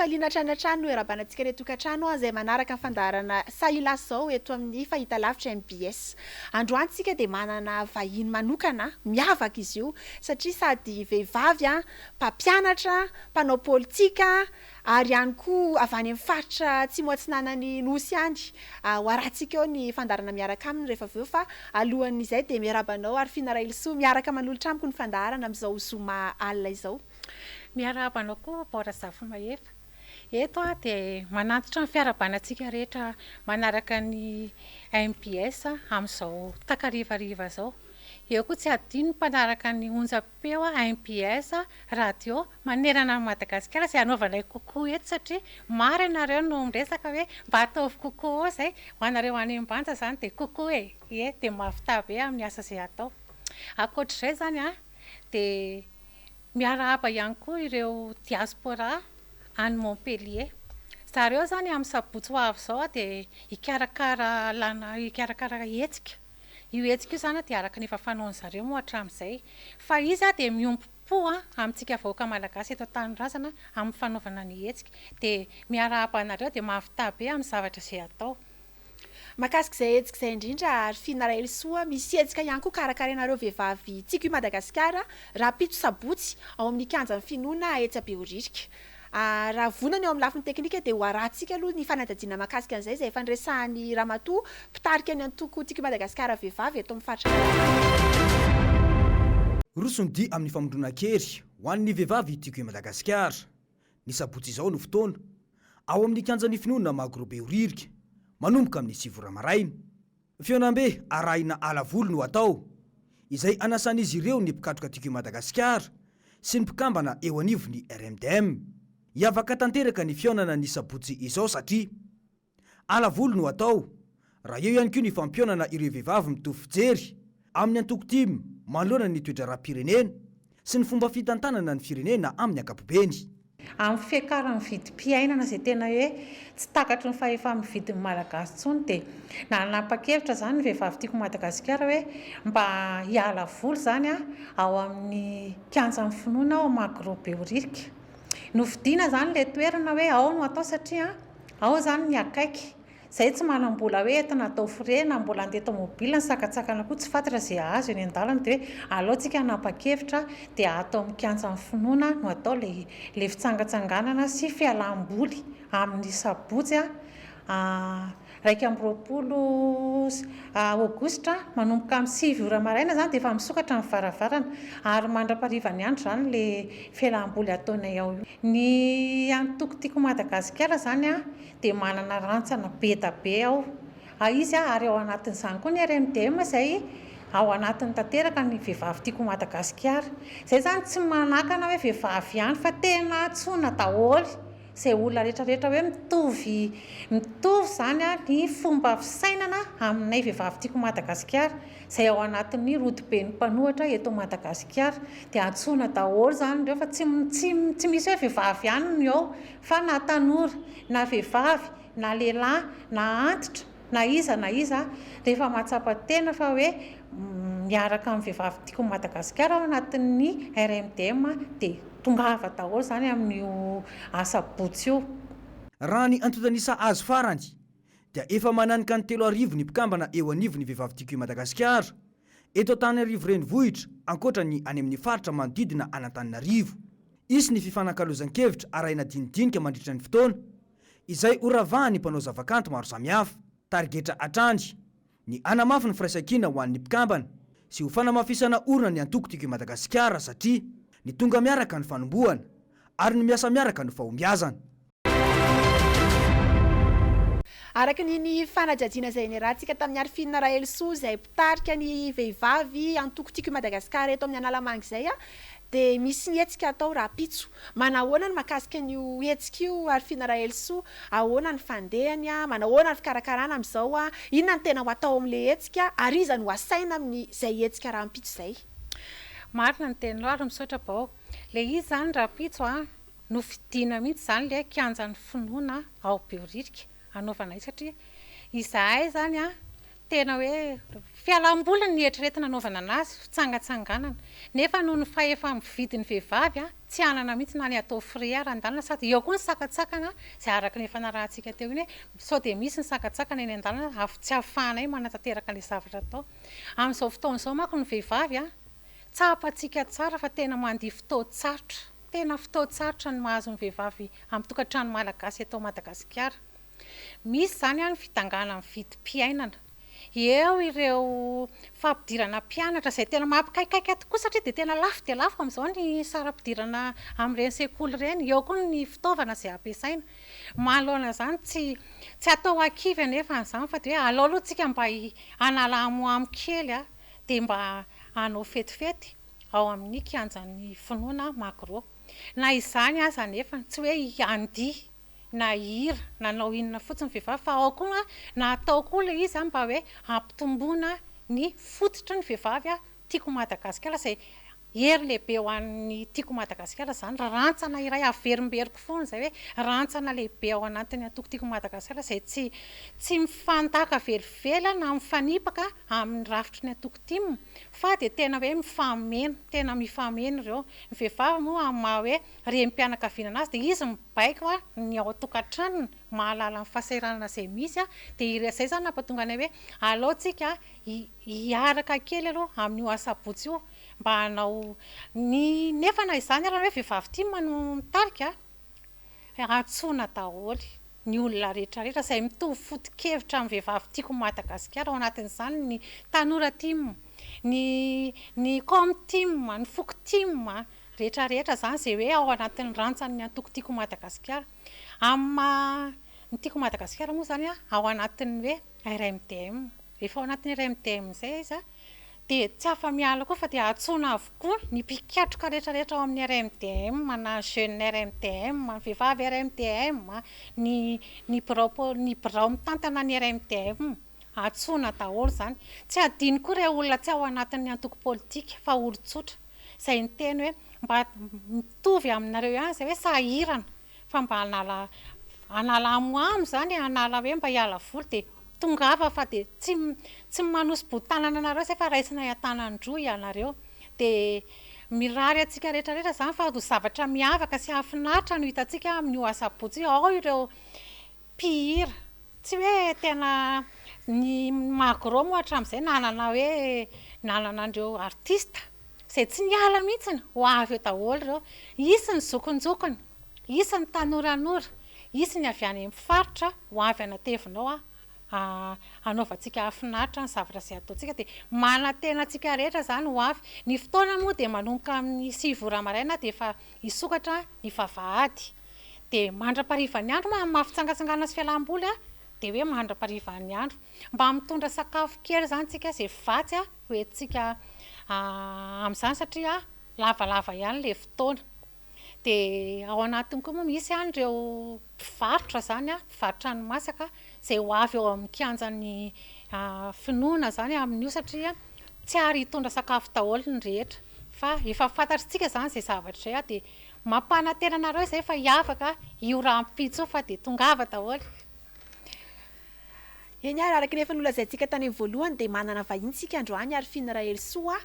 fifaliana tranatrano erabanantsika reto tokantrano izay manaraka ny fandaharana Sahia Lasa Izao eto amin'ny fahita lavitra MBS. Androany tsika dia manana vahiny manokana miavaka izy io satria sady vehivavy, mpampianatra, mpanao politika ary ihany koa avy any amin'ny faritra atsimo atsinanan'ny nosy ihany. Ho arahantsika eo ny fandaharana miaraka aminy rehefa avy eo fa alohan'izay dia miarabanao ary Finara Ilsoa miaraka manolotra amiko ny fandaharana amin'izao zoma alina izao. Miarabanao koa bora zafy mahefa. Eto dia manantitra ny fiarabanantsika rehetra manaraka ny MBS amin'izao takarivariva zao. Eo koa tsy adino mpanaraka ny onjam-peo MBS radio manerana Madagasikara izay anaovanay kokoa eto satria maro ianareo no miresaka hoe mba ataovy kokoa izay ho anareo any ambanja zany dia kokoa dia mahavita-be amin'ny asa izay atao. Ankoatr'izay zany dia miarahaba ihany koa ireo diaspora any Montpellier. Zareo zany amin'ny sabotsy ho avy izao dia hikarakara hetsika. Io hetsika io zany dia araka ny efa fanaon'zareo moa hatramin'izay. Fa izy dia miompo-po amintsika vahoaka malagasy eto an-tanirazana amin'ny fanaovana ny hetsika. Dia miarahaba anareo dia mahavita-be amin'ny zavatra izay atao. Mahakasika izay hetsika izay indrindra ary Finara Ilsoa misy hetsika ihany koa karakarainareo vehivavy tsika i Madagasikara rapito sabotsy ao amin'ny kianjan'ny finoana etsy Behoririka. Raha vonana eo amin'ny lafiny teknika dia ho arahantsika aloha ny fanadadiana mahakasika an'izay izay efa niresahan'ny ramatoa mpitarika ny antoko tsika i Madagasikara vehivavy eto amin'ny faritra. Roson-dia amin'ny famondronan-kery ho an'ny vehivavy tiako i Madagasikara. Ny sabotsy izao no fotoana ao amin'ny kianjan'ny finoana Behoririka manomboka amin'ny 7 ramaraina. Fiaonam-be arahina alavolo no atao izay anasan'izy ireo ny mpikatroka tiako i Madagasikara sy ny mpikambana eo anivon'ny RMDM. Hiavaka tanteraka ny fiaonana ny sabotsy izao satria alavolo no atao raha eo ihany koa ny fampionana ireo vehivavy mitovy fijery amin'ny antoko-timy manoloana ny toetra raha-pirenena sy ny fomba fitantanana ny firenena amin'ny ankapobeny. Amin'ny fiakarany vidim-piainana izay tena hoe tsy takatry ny fahefa amin'ny vidin'ny malagasy intsony dia nanapa-kevitra zany ny vehivavy tiako Madagasikara hoe mba hiala voly zany ao amin'ny kianjan'ny finoana ao Behoririka. Novidiana zany ilay toerana hoe ao no atao satria ao zany ny akaiky. Izay tsy manam-bola hoe entina atao frais na mbola handeha tomobila ny sakatsakana koa tsy fantatra izay azo eny an-dalana dia hoe aleontsika hanapa-kevitra dia atao amin'ny kianjan'ny finoana no atao ilay fitsangatsanganana sy fialam-boly amin'ny sabotsy 20 Aogositra manomboka amin'ny 7 ora maraina zany dia efa misokatra ny varavarana ary mandrapariva ny andro zany ilay fialam-boly ataonay ao. Ny antoko tiako Madagasikara zany dia manana rantsana be da be ao. Izy ary ao anatin'izany koa ny RMDM izay ao anatin'ny tanteraka ny vehivavy tiako Madagasikara. Izay zany tsy manakana hoe vehivavy ihany fa tena tsona daholo. Izay olona rehetrarehetra hoe mitovy zany ny fomba fisainana aminay vehivavy tiako Madagasikara izay ao anatin'ny rodiben'ny mpanohatra eto Madagasikara dia antsoina daholo zany ireo fa tsy misy hoe vehivavy ihany ny ao fa na tanora na vehivavy na lehilahy na antitra na iza rehefa mahatsapa tena fa hoe miaraka amin'ny vehivavy tiako Madagasikara ao anatin'ny RMDM dia tongava daholo zany amin'ny sabotsy io. Raha ny antontanisa azo farany dia efa mananika ny 3 ny mpikambana eo anivon'ny vehivavy tiako i Madagasikara eto Antananarivo renivohitra ankoatra ny any amin'ny faritra manodidina Antananarivo. Isy ny fifanankalozan-kevitra arahina dinidinika mandritra ny fotoana izay horavahan'ny mpanao zavakanto maro samihafa tarigetra atrany ny anamafy ny firaisan-kina ho an'ny mpikambana sy ho fanamafisana orona ny antoko tiako i Madagasikara satria ny tonga miaraka ny fanombohana ary ny miasa miaraka ny fahombiazana. Araka ny fanadihadiana izay niarahantsika tamin'ny ary Finara Ilsoa izay mpitarika ny vehivavy antoko tiako i Madagasikara eto amin'ny Analamanga izay dia misy ny hetsika atao rapitso. Manahoana ny mahakasika an'io hetsika io ary Finara Ilsoa, ahoana ny fandehany, manahoana ny fikarakarana amin'izao, inona ny tena ho atao amin'ilay hetsika ary iza no asaina amin'izay hetsika rapitso izay. Marina ny tena ary misaotra bao. Ilay izy zany rapitso no fidiana mihitsy zany ilay kianjan'ny finoana ao Behoririka anaovanay satria izahay zany tena hoe fialambola ny eritreretina nanaovana anazy fitsangatsanganana nefa noho ny fahefa mividin'ny vehivavy tsy anana mihitsy na ny atao friara an-dalana sady eo koa ny sakatsakana izay araka ny efa narahantsika teo iny hoe sao dia misy ny sakatsakana eny an-dalana avy tsy ahafahanay manatateraka ilay zavatra atao amin'izao fotoan'izao manko ny vehivavy tsapantsika tsara fa tena mandihy fotoan-tsarotra tena fotoan-tsarotra ny mahazo ny vehivavy amin'ny tokantrano malagasy atao Madagasikara misy izany ny fitangana amin'ny vidim-piainana eo ireo fampidirana mpianatra izay tena mampikaikaika tokoa satria dia tena lafo dia lafo amin'izao ny saram-pidirana amin'ireny sekoly ireny eo koa ny fitaovana izay ampiasaina manoloana izany tsy atao akivy anefa an'izany fa dia hoe aleo aloha tsika mba hanala amoamo kely dia mba hanao fetifety ao amin'ny kianjan'ny finoana magro na izany aza nefa tsy hoe andihy na hira nanao inona fotsiny vehivavy fa ao koa na atao koa ilay izy mba hoe ampitomboana ny fototry ny vehivavy tiako Madagasikara izay hery lehibe ho an'ny tiako Madagasikara izany rantsana iray averimberiko foana izay hoe rantsana lehibe ao anatin'ny atokotiako Madagasikara izay tsy mifandaka velivela na mifanipaka amin'ny rafitry ny atokotimina fa dia tena hoe tena mifameno ireo ny vehivavy moa amin'ny maha hoe rem-pianakaviana anazy dia izy mibaiko ny ao an-tokantranony mahalala ny fahasahiranana izay misy dia izay izany nampatonga anay hoe aleo tsika hiaraka kely aloha amin'io asabotsy io mba hanao nefa na izany raha hoe vehivavy tia manao mitarika antsoina daholo ny olona rehetrarehetra izay mitovy foto-kevitra amin'ny vehivavy tiako Madagasikara ao anatin'izany ny tanora tima ny com tima ny foko tima rehetrarehetra izany izay hoe ao anatin'ny rantsan'ny atokotiako Madagasikara ny tiako Madagasikara moa izany ao anatin'ny hoe RMDM rehefa ao anatin'ny RMDM izay izy dia tsy afa-miala koa fa dia antsoina avokoa ny mpikatroka rehetrarehetra ao amin'ny RMDM na jeune RMDM ny vehivavy RMDM ny birao mitantana ny RMDM antsoina daholo izany tsy adino koa ireo olona tsy ao anatin'ny antoko politika fa olon-tsotra izay ny teny hoe mba mitovy aminareo ihany izay hoe sahirana fa mba hanala amoamo izany hanala hoe mba hiala voly dia tongava fa dia tsy manosy-botanana anareo izay fa raisina hiatanandroa ianareo dia mirary atsika rehetrarehetra izany fa ho zavatra miavaka sy hafinaritra no hitantsika amin'io asabotsy ao ireo mpihira tsy hoe tena ny magro moa hatramin'izay nanana andreo artista izay tsy niala mihitsiny ho avy eo daholo ireo isy ny zokonjokony isy ny tanoranora isy ny avy any amin'ny faritra ho avy anatevinao anaovantsika hafinaritra ny zavatra izay ataontsika dia manantena antsika rehetra izany ho avy ny fotoana moa dia manomboka amin'ny 7 ora maraina dia efa hisokatra ny vavahady dia mandra-parivan'ny andro mafitsangatsangana sy fialam-boly dia hoe mandra-parivan'ny andro mba mitondra sakafo kely izany tsika izay vatsy hoentsika amin'izany satria lavalava ihany ilay fotoana dia ao anatiny koa moa misy ireo mpivarotra izany mpivarotra ny masaka izay ho avy eo amin'ny kianjan'ny finoana izany amin'io satria tsy ary hitondra sakafo daholo ny rehetra fa efa fantatritsika izany izay zavatra izay dia mampanantena anareo izay fa hiavaka io rahampitso fa dia tongava daholo eny araka nefa nolazaintsika tany amin'ny voalohany dia manana vahintsika androany ary finara Elsoa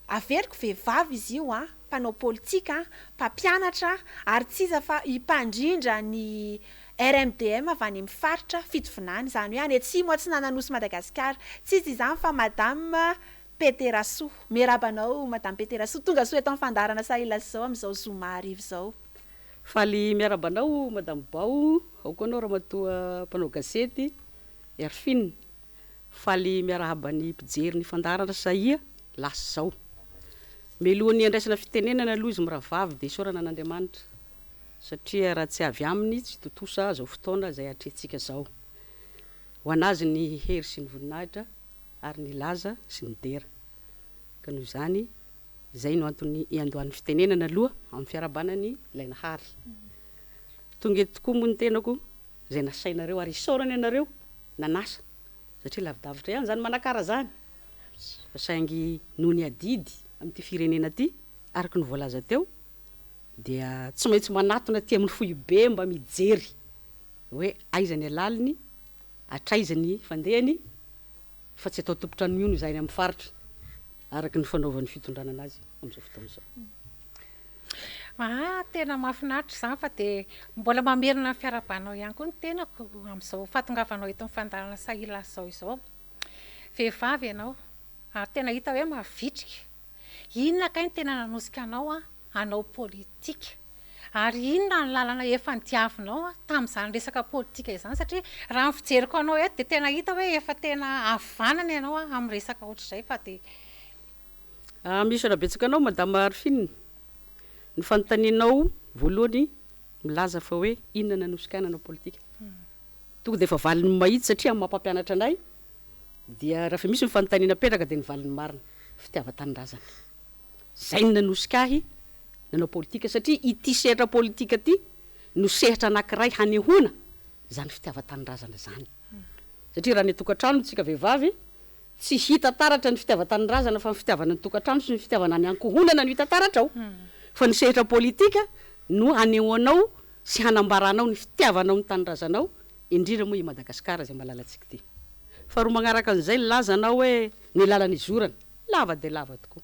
averiko vehivavy izy io mpanao politika mpampianatra ary tsy iza fa himpandrindra ny RMDM avy any amin'ny faritra fitovinany izany hoe any atsimo tsy nananosy Madagasikara tsy izy izany fa madame Peteraso miarabanao madame Peteraso tonga soa eto amin'ny fandarana Sahia Lasa izao amin'izao Zoma arivo izao faly miarabanao madame Bao ao koa anao ramatoa mpanao gazety Erfine faly miarahaba ny mpijery ny fandarana Sahia Lasa izao melohan'ny andraisana fitenenana aloha izy mirahavavy dia isaorana an'Andriamanitra satria raha tsy avy aminy tsy totosa izao fotoana izay atrentsika izao ho anazy ny hery sy ny voninahitra ary ny laza sy ny dera ka noho izany izay no antony iandohan'ny fitenenana aloha amin'ny fiarabanany Lainahary tonga eto tokoa moa ny tenako izay nasainareo ary isaorana ianareo nanasa satria lavidavitra ihany izany manakara zany fa saingy noho ny adidy amin'ity firenena ty araka ny voalaza teo dia tsy maintsy manatona ty amin'ny foibe mba mijery hoe aiza ny alaliny atraizany fandehany fa tsy atao tompotra ny miono izay ny amin'ny faritra araky ny fanaovan'ny fitondrana anazy amin'izao fotoana izao. Tena mahafinaritra izany fa dia mbola mamerina ny fiarabanao ihany koa ny tenako amin'izao fahatongavanao eto amin'ny fandaharana Sahia Lasa izao. Vehivavy ianao, ary tena hita hoe mavitrika. Inona kay ny tena nanosika anao hanao politika? Ary inona ny lalana efa nidiavinao tamin'izany resaka politika izany? Satria raha ny fijeriko anao eto dia tena hita hoe efa tena havanana ianao amin'ny resaka ohatr'izay fa dia misy rabetsaka anao madama Arfine. Ny fanontanianao voalohany milaza fa hoe inona nanosika anao politika. Tonga dia efa valiny mahitsy satria amin'ny mampampianatra anay dia raha misy ny fanontaniana petraka dia ny valiny marina fitiavan-tanindrazana. Zay ny nanosika ahy nanao politika satria ity sehatra politika ty no sehatra anankiray hanehoana zany fitiavan-tanindrazana zany. Satria raha ny tokantrano tsika vehivavy tsy hita taratra ny fitiavan-tanindrazana fa ny fitiavana ny tokantrano sy ny fitiavana ny ankohonana no hita taratra ao. Fa ny sehatra politika no hanehoanao sy hanambaranao ny fitiavanao ny tanindrazanao indrindra moa i Madagasikara izay malalatsika ty. Fa roa magnaraka an'izay lazanao hoe ny lalany izorana lava dia lava tokoa.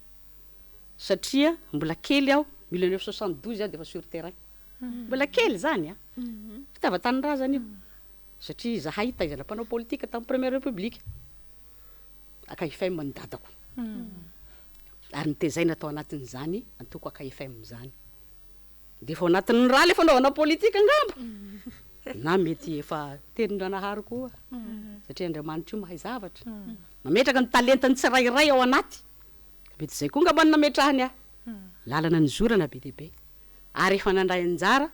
Satria mbola kely aho 1972 aho dia efa sur terrain. Mbola kely zany fitiavan-tanindrazana io. Satria zahay taizana mpanao politika tamin'ny première république. AKFM ny dadako. Ary nitezaina atao anatin'izany antoko AKFM zany. Dia efa anatin'ny raha le fanaovana politika angamba. Na mety efa tenin-dranahary koa. Satria Andriamanitra io mahay zavatra. Mametraka ny talentany tsirairay ao anaty. Mety izay koa ngamba nametrahany ahy. Lalana ny zorana be dehibe. Ary efa nandray anjara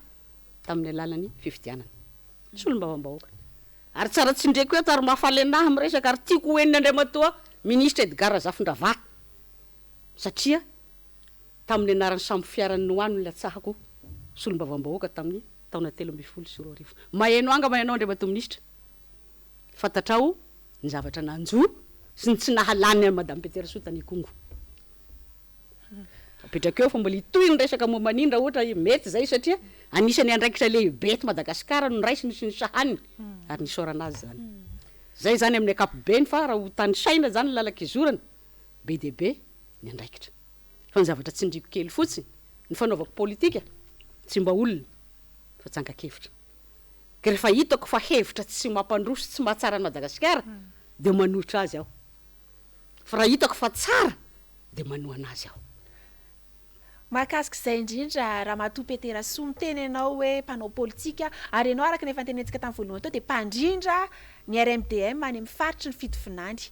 tamin'ny lalany fifidianana. Solombavam-bahoaka. Ary tsara tsindreko eto ary mahafaly anahy amin'ny resaka ary tiako hoeniny Andriamatoa ministra Edgar Zafindrava. Satria tamin'ny anaran'ny samby fiaran'ny noano latsahako solombavam-bahoaka tamin'ny taona 2014. Maheno anga mahenao Andriamatoa ministra. Fantatrao ny zavatra nanjo sy ny tsy nahalany madame Peterso tany Kongo. Apetraka eo fa mbola itoy ny resaka momban'indra ohatra mety zay satria anisany andraikitra lehibe eto Madagasikara no raisiny sy ny sahaniny ary ny soranazy zany. Zay zany amin'ny ankapobeny fa raha ho tany saina zany lalak'izorana be dehibe ny andraikitra. Fa ny zavatra tsindriko kely fotsiny ny fanaovako politika tsy mba olona fa tsankakevitra. Ka rehefa hitako fa hevitra tsy mampandroso tsy mahatsara ny Madagasikara dia manohitra azy aho. Fa raha hitako fa tsara dia manohana azy aho. Mahakasika izay indrindra Ramatoa Peteraso miteny ianao hoe mpanao politika ary ianao araka ny efa nitenentsika tamin'ny voalohany tao dia mpandrindra ny RMDM any amin'ny faritry ny fitovinany.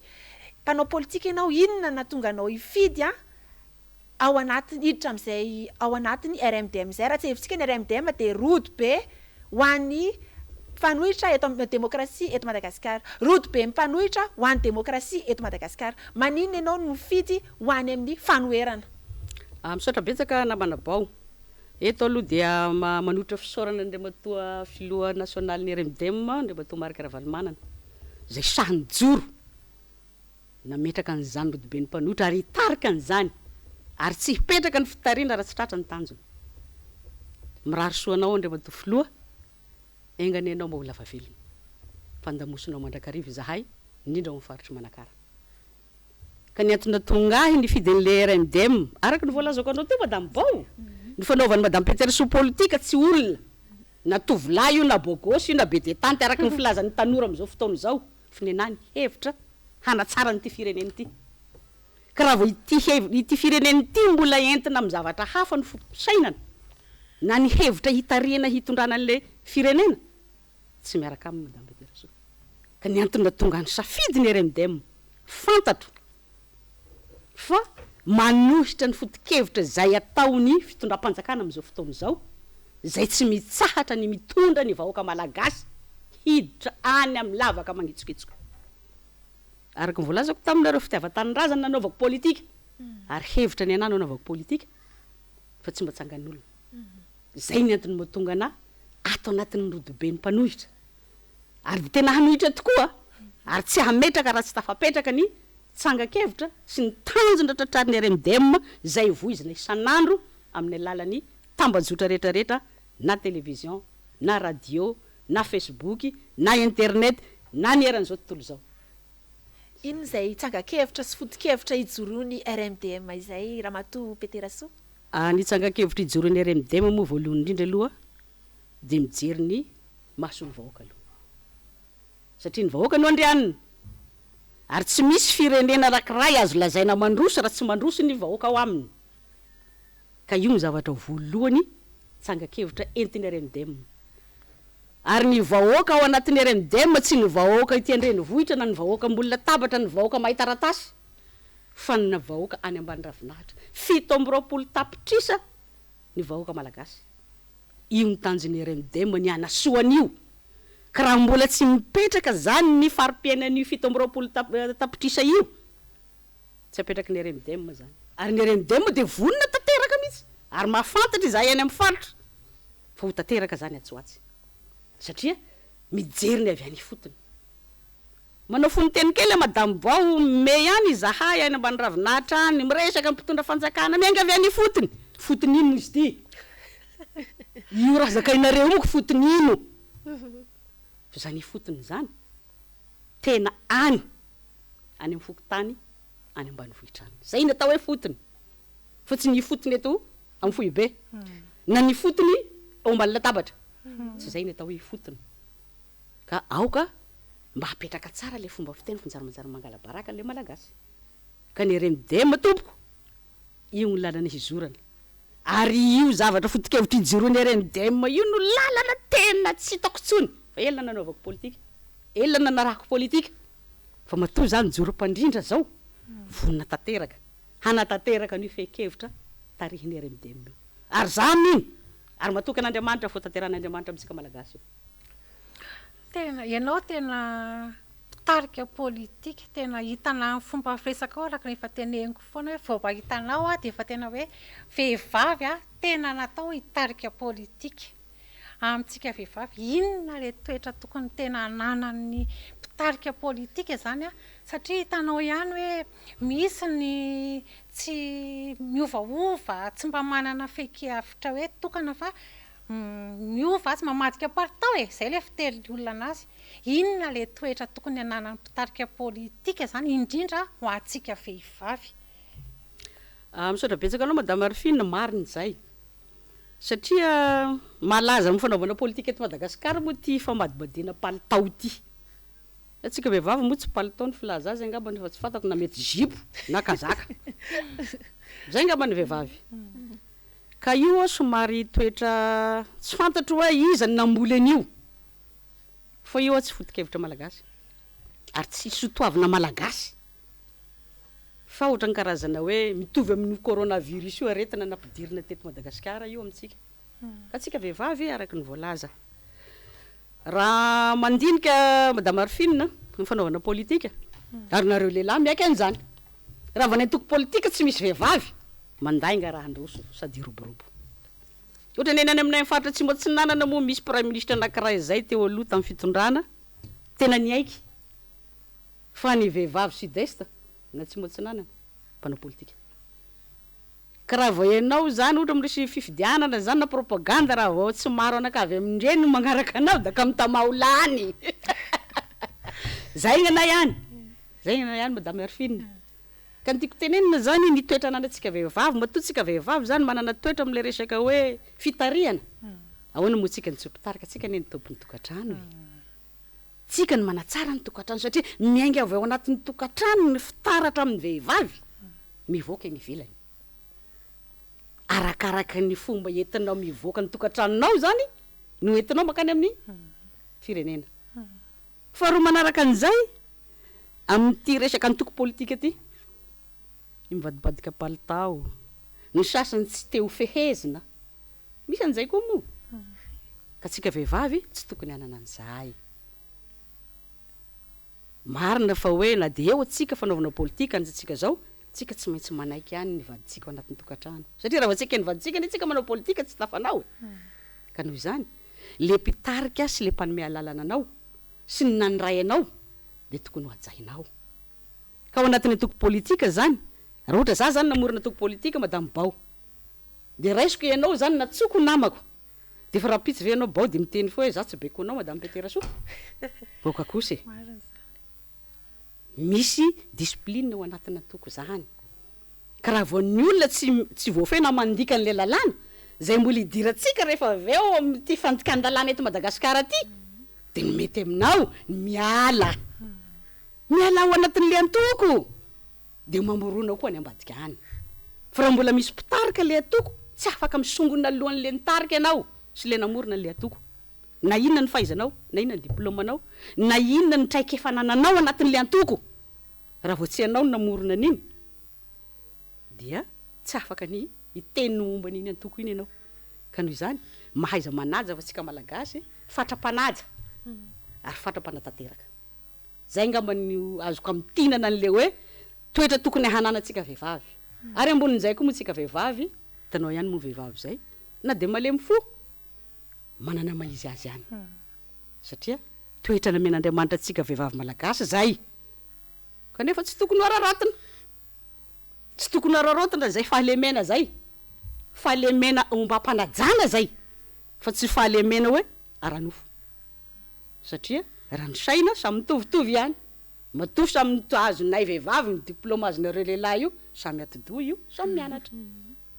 Mpanao politika ianao inona natonga anao hifidy ao anatiny hiditra amin'izay ao anatin'ny RMDM izay raha tsy hevitsika ny RMDM dia rodo be ho an'ny mpanohitra eto amin'ny demokrasia eto Madagasikara. Rodo be mpanohitra ho an'ny demokrasia eto Madagasikara. Maninona ianao no mifidy ho any amin'ny fanoherana? Misaotra betsaka namana bao. Eto aloha dia manohitra fisaorana Andriamatoa filoha nasionaly ny RMDM Andriamatoa Marc Ravalomanana. Zay sahany joro nametraka an'izany rodo be ny mpanohitra ary hitarika an'izany. Ary tsy hipetraka ny fitariana raha tsy tratra ny tanjony. Mirary soanao Andriamatoa filoha engany ianao mba ho lava velona. Fandamosinao mandrakariva izahay indrindra ao amin'ny faritry Manakara. Ka ny antony tonga ahy ny fidin'le RMDM araka ny voalazako anao teo madame Bao. Ny fanaovan'ny madame Peterso politika tsy olona. Na tovolahy io na bogosy io na be de tante araka ny filazan'ny tanora amin'izao fotoana izao. Finenany hevitra hanatsara n'ity fireneny ity. Ka raha vao ity fireneny ity mbola entina amin'ny zavatra hafa ny fotosainana na ny hevitra hitariana hitondrana an'le firenena tsy miaraka amin'ny madame Peterso. Ka ny antony tonga ny safidy ny RMDM fantatro fa manohitra ny foto-kevitra zay ataony fitondram-panjakana amin'izao fotoana izao zay tsy mitsahatra ny mitondra ny vahoaka malagasy hiditra any amin'ny lavaka mangitsokitsoka. Araka ny voalazako taminareo fitiavan-tanindrazana nanaovako politika ary hevitra ny anahy nanaovako politika fa tsy mba tsangan'olona. Zay ny antony mahatonga anahy ato anatin'ny rodobe ny mpanohitra ary tena hanohitra tokoa ary tsy hametraka raha tsy tafapetraka ny tsangakevitra sy ny tanjona tratrariny RMDM zay voizina isan'andro amin'ny alalan'ny tambajotra rehetrarehetra na télévision na radio na Facebook na internet na ny eran'izao tontolo izao. Ino zay tsangakevitra sy foto-kevitra ijoroany RMDM izay Ramatoa Peteraso? Ny tsangakevitra ijoroany RMDM moa voalohany indrindra aloha dia mijery ny mason'ny vahoaka aloha. Satria ny vahoaka no andrianina. Ary tsy misy firenena anankiray azo lazaina mandroso raha tsy mandroso ny vahoaka ao aminy. Ka io ny zavatra voalohany tsangakevitra entin'ny RMDM. Ary ny vahoaka ao anatin'ny RMDM tsy ny vahoaka ity andrenivohitra na ny vahoaka ambony latabatra ny vahoaka mahitaratasy fa ny vahoaka any ambany ravinahitra 720 tapitrisa ny vahoaka malagasy. Io ny tanjon'ny RMDM ny anasoan'io. Ka raha mbola tsy mipetraka zany ny fari-piainan'io 720 tapitrisa io tsy apetraky ny RMDM zany. Ary ny RMDM dia vonona tanteraka mihitsy ary mahafantatra izahay any amin'ny faritra fa ho tanteraka zany atsoatsy satria mijery ny avy any fotony. Manao fonoteny kely madame Bao me ihany izahay any ambany ravinahitra any miresaka mpitondra fanjakana mianga avy any fotony. Fotony ino izy ty? Io raha zakainareo moko fotony ino? Zany fotony zany tena any amin'ny fokotany any ambany vohitra any. Zay natao hoe fotony. Fa tsy ny fotony eto amin'ny foibe. Na ny fotony ao ambany latabatra. Tsy zay natao hoe fotony. Ka aoka mba hapetraka tsara le fomba fiteny fanjara mangala baraka le malagasy. Ka ny RMDM tompoko io ny lalana hizorana. Ary io zavatra foto-kevitra ijoroany RMDM io no lalana tena tsy hitako tsony. Fa elona nanaovako politika. Elona nanarahako politika. Fa matoa zany joro-pandrindra zao vonina tanteraka. Hanatanteraka ny fe-kevitra tarihin'ny RMDM. Ary zany iny ary matokan'Andriamanitra fo tanteran'Andriamanitra amintsika malagasy io. Tena ianao tena tarika politika tena hitanao fomba firesaka ao araka rehefa teneniko foana hoe vao hitanao dia efa tena hoe vehivavy tena natao hitarika politika. Amintsika vehivavy inona le toetra tokony tena ananan'ny mpitarika politika zany satria hitanao ihany hoe misy ny tsy miovaova tsy mba manana fe-kevitra hoe tokana fa miova tsy mamadika partao zay le fitely olona anazy. Inona le toetra tokony ananan'ny mpitarika politika zany indrindra ho antsika vehivavy? Misaotra betsaka anao madame Arfine, marina zay. Satria malaza amin'ny fanaovana politika eto Madagasikara moa ty famadibadiana palitao ty. Atsika vehivavy moa tsy palitao ny filaza azy angamba fa tsy fatako na mety jipo na kazaka. Zay angamba ny vehivavy. Ka io somary toetra tsy fantatro hoe iza ny namboly an'io. Fa io tsy foto-kevitra malagasy. Ary tsy sotoavina malagasy. Fa ohatran'ny karazana hoe mitovy amin'ny coronavirus io aretina nampidirina teto Madagasikara io amintsika. Ka tsika vehivavy araka ny voalaza. Raha mandinika madame Arfine ny fanaovana politika ary nareo lehilahy miaiky an'izany. Raha vao nantoko politika tsy misy vehivavy mandainga raha androso sady roborobo. Ohatra ny any aminay faritra Tsimotsinanana moa misy prime ministre anankiray zay teo aloha tamin'ny fitondrana tena niaiky. Fa ny vehivavy sud-est na Tsimotsinanana mpanao politika. Ka raha vao ianao zany ohatra miresy fifidianana zany na propaganda raha vao tsy maro anakavy amindreny magnaraka anao da ka mitamaolany. Zay nganay ihany. Zay nganay ihany madame Arfine. Ka ny tiako tenenina zany ny toetra ananantsika vehivavy, matoa vehivavy zany manana toetra amin'le resaka hoe fitariana. Ahoana moa tsika ny tsopitarika, tsika ny tompony tokantrano. Tsika ny manatsara ny tokantrano satria miainga avy ao anatin'ny tokantrano ny fitaratra amin'ny vehivavy mivoaka ny ivelany. Arakaraka ny fomba entinao mivoaka ny tokantranonao zany no entinao makany amin'ny firenena. Faharoa manaraka an'izay amin'ity resaka antoko politika ty mivadibadika palitao ny sasany tsy teo fehezina misy an'izay koa moa. Ka tsika vehivavy tsy tokony anana an'izay. Marina fa hoe na dia eo atsika fanaovana politika anjatsika zao tsika tsy maintsy manaiky ihany ny vaditsika ao anatin'ny tokantrano satria raha vao tsika ny vaditsika ny tsika manao politika tsy tafanao. Ka noho izany le mpitarika sy le mpanome lalana anao sy ny naniray anao dia tokony ho hajainao. Ka ao anatin'ny toko politika zany raha ohatra za zany namorona toko politika madame Bao dia raisiko ianao zany natsoko namako dia fa raha pitsy ve ianao Bao dia miteny foa hoe za tsy baiko anao madame Peteraso boka kosa. misy discipline ao anatina toko zany ka raha vao ny olona tsy voafena mandika an'le lalàna zay mbola idiratsika rehefa avy eo am'ty fandikan-dalàna eto Madagasikara ty de ny mety aminao miala ao anatin'le antoko de mamorona koa ny ambadika any fa raha mbola misy mpitarika le atoko tsy afaka misongona alohan'le nitarika ianao sy le namorona le atoko na inona ny fahaizanao na inona ny diplômanao na inona ny traikefa nananao anatin'le antoko raha vao tsy ianao namorona an'iny dia tsy afaka ny iteny momba an'iny antoko iny ianao ka noho izany mahaiza manaja fa tsika malagasy fatrapanaja ary fatrampanatanteraka zay ngambany azoko amtinana an'le hoe toetra tokony hananantsika vehivavy ary ambonin'izay koa moa tsika vehivavy tanao ihany moa vehivavy zay na de malemy fo manana maizy azy ihany satria toetra namen'Andriamanitra tsika vehivavy malagasy zay kanefa tsy tokony araratina tsy tokony araratina zay fahalemena zay fahalemena ombam-panajana zay fa tsy fahalemena hoe aranofo satria raha ny saina samy mitovitovy ihany matovy samy azonay vehivavy ny diplôma azonareo lehilahy io samy atidoha io samy mianatra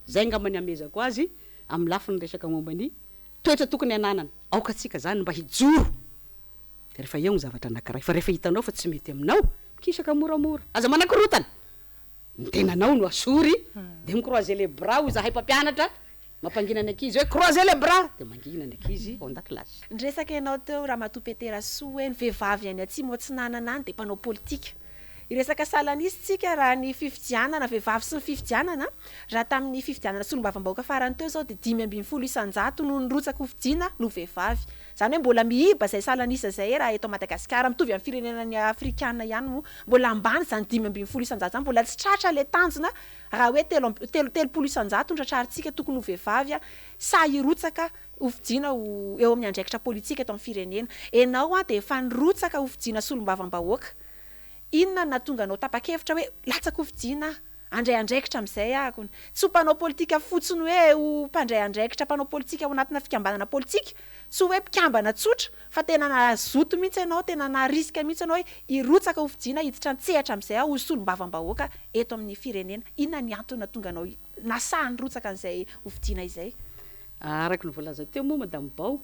zay ngambany amezako azy amin'ny lafiny resaka mombany toetra tokony ananana aokatsika zany mba hijoro de rehefa eo ny zavatra anankiray fa rehefa hitanao fa tsy mety aminao kisaka moramora aza manakorotana ny tenanao no asory de microiser les bras ho zahay mpampianatra mampangina ny ankizy hoe croiser les bras de mangina ny ankizy ao an-dakilasy ndresaka ianao teo raha matopetera soa hoe ny vehivavy any atsy moa tsy nanana any de mpanao politika iresaka salanisy tsika raha ny fifidianana vehivavy sy ny fifidianana raha tamin'ny fifidianana solombavam-bahoaka farany teo zao de 5.1 isan-jato no nirotsaka hofidiana no vehivavy zany hoe mbola miiba zay salanisa zay raha eto Madagasikara mitovy amin'ny firenenany afrikana ihany mo mbola ambany zany 5.1 isan-jato zany mbola tsy tratra le tanjona raha hoe telopolo isan-jato ntratrarintsika tokony ho vehivavy sa hirotsaka hofidiana eo amin'ny andraikitra politika eto amin'ny firenena enao de efa nirotsaka hofidiana solombavam-bahoaka inona na tonga anao tapa-kevitra hoe latsaka hofidiana andray andraikitra amin'izay ako tsy ho mpanao politika fotsiny hoe ho mpandray andraikitra mpanao politika ao anatina fikambanana politika tsy hoe mpikambana tsotra fa tena nazoto mihitsy ianao tena nariska mihitsy ianao hoe hirotsaka hofidiana hiditra ntsehatra amin'izay ho solombavam-bahoaka eto amin'ny firenena inona ny antony tonga anao nasaha nirotsaka an'izay hofidiana izay araky ny voalaza teo moa madame Bao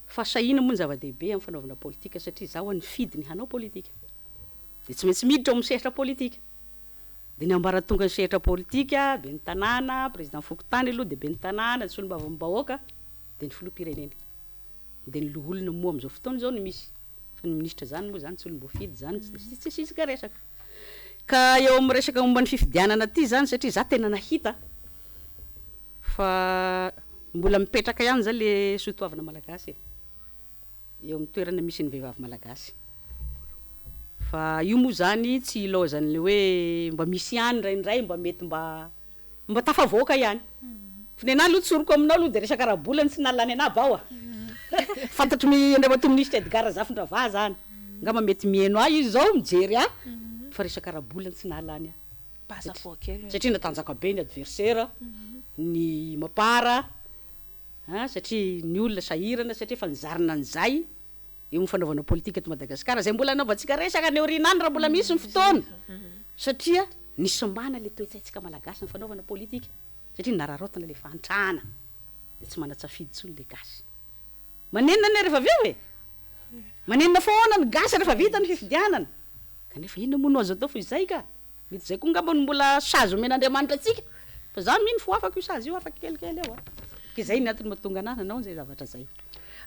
fa sahina moa ny zava-dehibe amin'ny fanaovana politika satria zaho ny fidiny hanao politika de tsy maintsy miditra ao amin'ny sehatra politika de ny ambaratonga ny sehatra politika be ny tanàna président Fokotany aloha de be ny tanàna ny solombavam-bahoaka de ny filoham-pirenena de ny loholona moa amin'izao fotoana zao ny misy fa ny ministra zany moa zany tsy olom-boafidy zany tsy sisika resaka ka eo amin'ny resaka momba ny fifidianana ty zany satria za tena nahita fa mbola mipetraka ihany zany le sotoavana malagasy eo amin'ny toerana misy ny vehivavy malagasy fa io moa zany tsy ilaozany le hoe mba misy ihany raindray mba mety mba tafavoaka ihany fa ny anahy aloha tsoroko aminao aloha de resaka raha-bolany tsy nalany anahy bao fantatro andriamato ministra Edgar Zafindrava zany ngamba mety mieno ahy izy zao mijery fa resaka raha-bolany tsy nalany satria natanjaka be ny adversaire ny mapara satria ny olona sahirana satria fa nizarina an'izay eo amin'ny fanaovana politika eto Madagasikara zay mbola anaovantsika resaka ny orinany raha mbola misy ny fotoana satria nisambana le toetsaitsika malagasy ny fanaovana politika satria nararotana le fantrana de tsy manatsafidy tsony le gasy manenina ny rehefa aveo manenina foana ny gasy rehefa vita ny fifidianana kanefa inona moa no azo atao fa izay ka mety zay koa ngamba mbola sazy omen'Andriamanitra atsika fa zany mino fo afaka io sazy io afaka kelikely eo ka izay ny antony mahatonga anahy nanao zay zavatra zay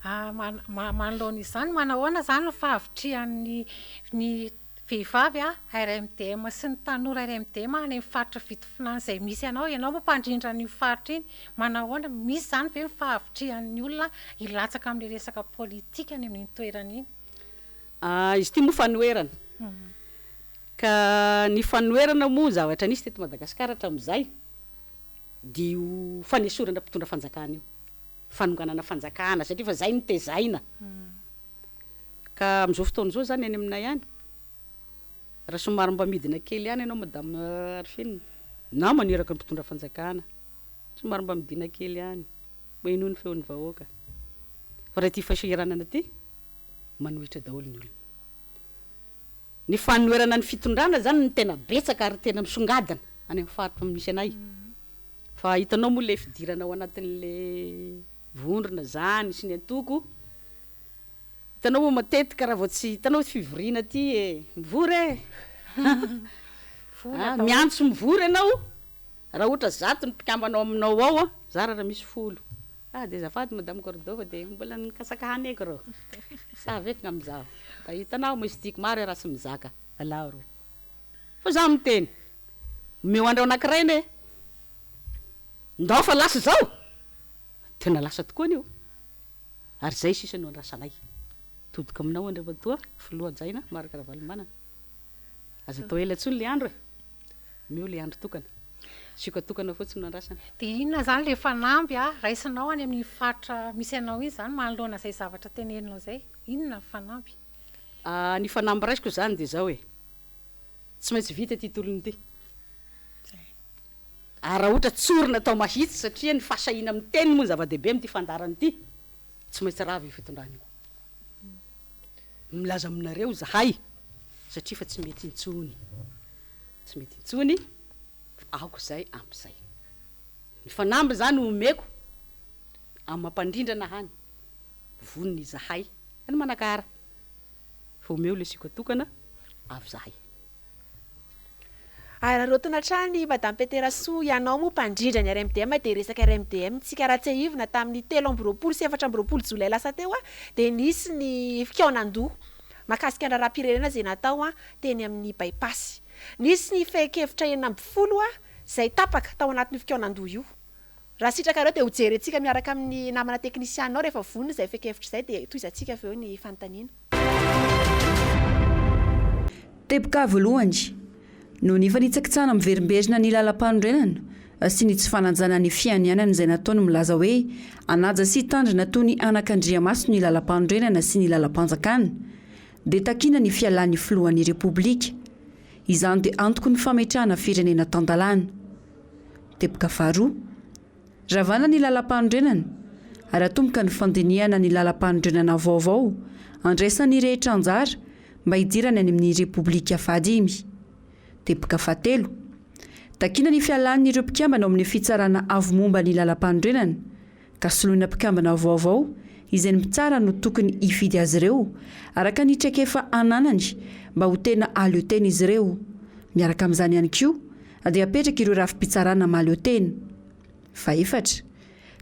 manoloana izany manahoana zany ny fahavitrihan'ny vehivavy RMDM sy ny tanora RMDM any amin'ny faritra fitofinana izay misy ianao mampandrindra ny faritra iny manahoana misy zany ve ny fahavitrihan'ny olona hilatsaka amin'ny resaka politika any amin'ny toerana iny izy ty moa fanoerana ka ny fanoerana moa zavatra nisy teto Madagasikara hatramin'izay dio fanesorana mpitondra fanjakana io fanonganana fanjakana satria fa zay nitezaina ka amin'izao fotoana zao zany any aminay ihany raha somary mba midina kely ihany ianao madame Arfine na maneraka ny mpitondra fanjakana somary mba midina kely ihany mba ino ny feon'ny vahoaka fa raha ty fahasahiranana ty manohitra daholo ny olona ny fanoerana ny fitondrana zany ny tena betsaka ary tena misongadana any amin'ny faritra misy anay fa hitanao moa le fidirana ao anatin'le vondrona zany sy ny antoko hitanao moa matetika raha vao tsy hitanao fivoriana ty mivory miantso mivory ianao raha ohatra zato ny mpikambanao aminao ao zara raha misy folo de zafady madame Cordova de mbola nikasakahany eky rô saveky ngamizao da hitanao misy maro raha sy mizaka alao rô fa za miteny meo andro anankiray ne ndao fa lasa zao tena lasa tokoa anio ary zay sisa no andrasanay todika aminao andriamatoa filohajaina maraka ravalimanana aza atao ela ntsony le andro meo le andro tokana sika tokana fotsiny no andrasana de inona zany le fanamby raisinao any amin'ny faritra misy anao iny zany manoloana zay zavatra teneninao zay inona fanamby ny fanamby raisiko zany de zao tsy maintsy vita ty tolony ty raha ohatra tsorina atao mahitsy satria ny fahasahina amin'ny teny moa zava-dehibe amty fandarany ty tsy maintsy raha vy fitondrany io milaza aminareo zahay satria fa tsy mety intsony aoko zay amp'zay ny fanamby zany omeko amin'ny mampandrindrana hany voniny zahay any manakara fa omeo le siko tokana avy zahay ararotona trany madame Peteraso ianao moa mpandrindra ny RMDM de resaka RMDM tsika raha tsy hivina tamin'ny 7 Jolay lasa teo de nisy ny fikaonan-doha makasika ny raha-pirenena zay natao teny amin'ny bypass nisy ny fekevitra 9 zay tapaka tao anatin'ny fikaonan-doha io raha sitraka reo de hojery antsika miaraka amin'ny namana teknisianao rehefa voniny zay fekevitra zay de toizantsika avy eo ny fanontaniana teboka voalohany no ny fanitsakitsana miverimberina ny lalam-panorenana sy ny tsy fananjana ny fianianana izay nataony milaza hoe anaja sy tandrina toy ny anak'Andriamaso ny lalam-panorenana sy ny lalam-panjakana dia takina ny fialan'ny filohan'ny repoblika izany dia antoko ny fametrahana firenena tandalana teboka faharoa ravana ny lalam-panorenana ary atomboka ny fandiniana ny lalam-panorenana vaovao andraisan'ny rehetra anjara mba hidirana any amin'ny repoblika fahadimy teboka fahatelo takina ny fialan'ireo mpikambana ao amin'ny fitsarana avo momba ny lalam-panorenana ka soloina mpikambana vaovao izay ny mitsara no tokony hifidy azy ireo araka ny traikefa ananany mba ho tena aleo tena izy ireo miaraka amin'izany ihany koa dia apetraka ireo rafi-pitsarana maleo tena faefatra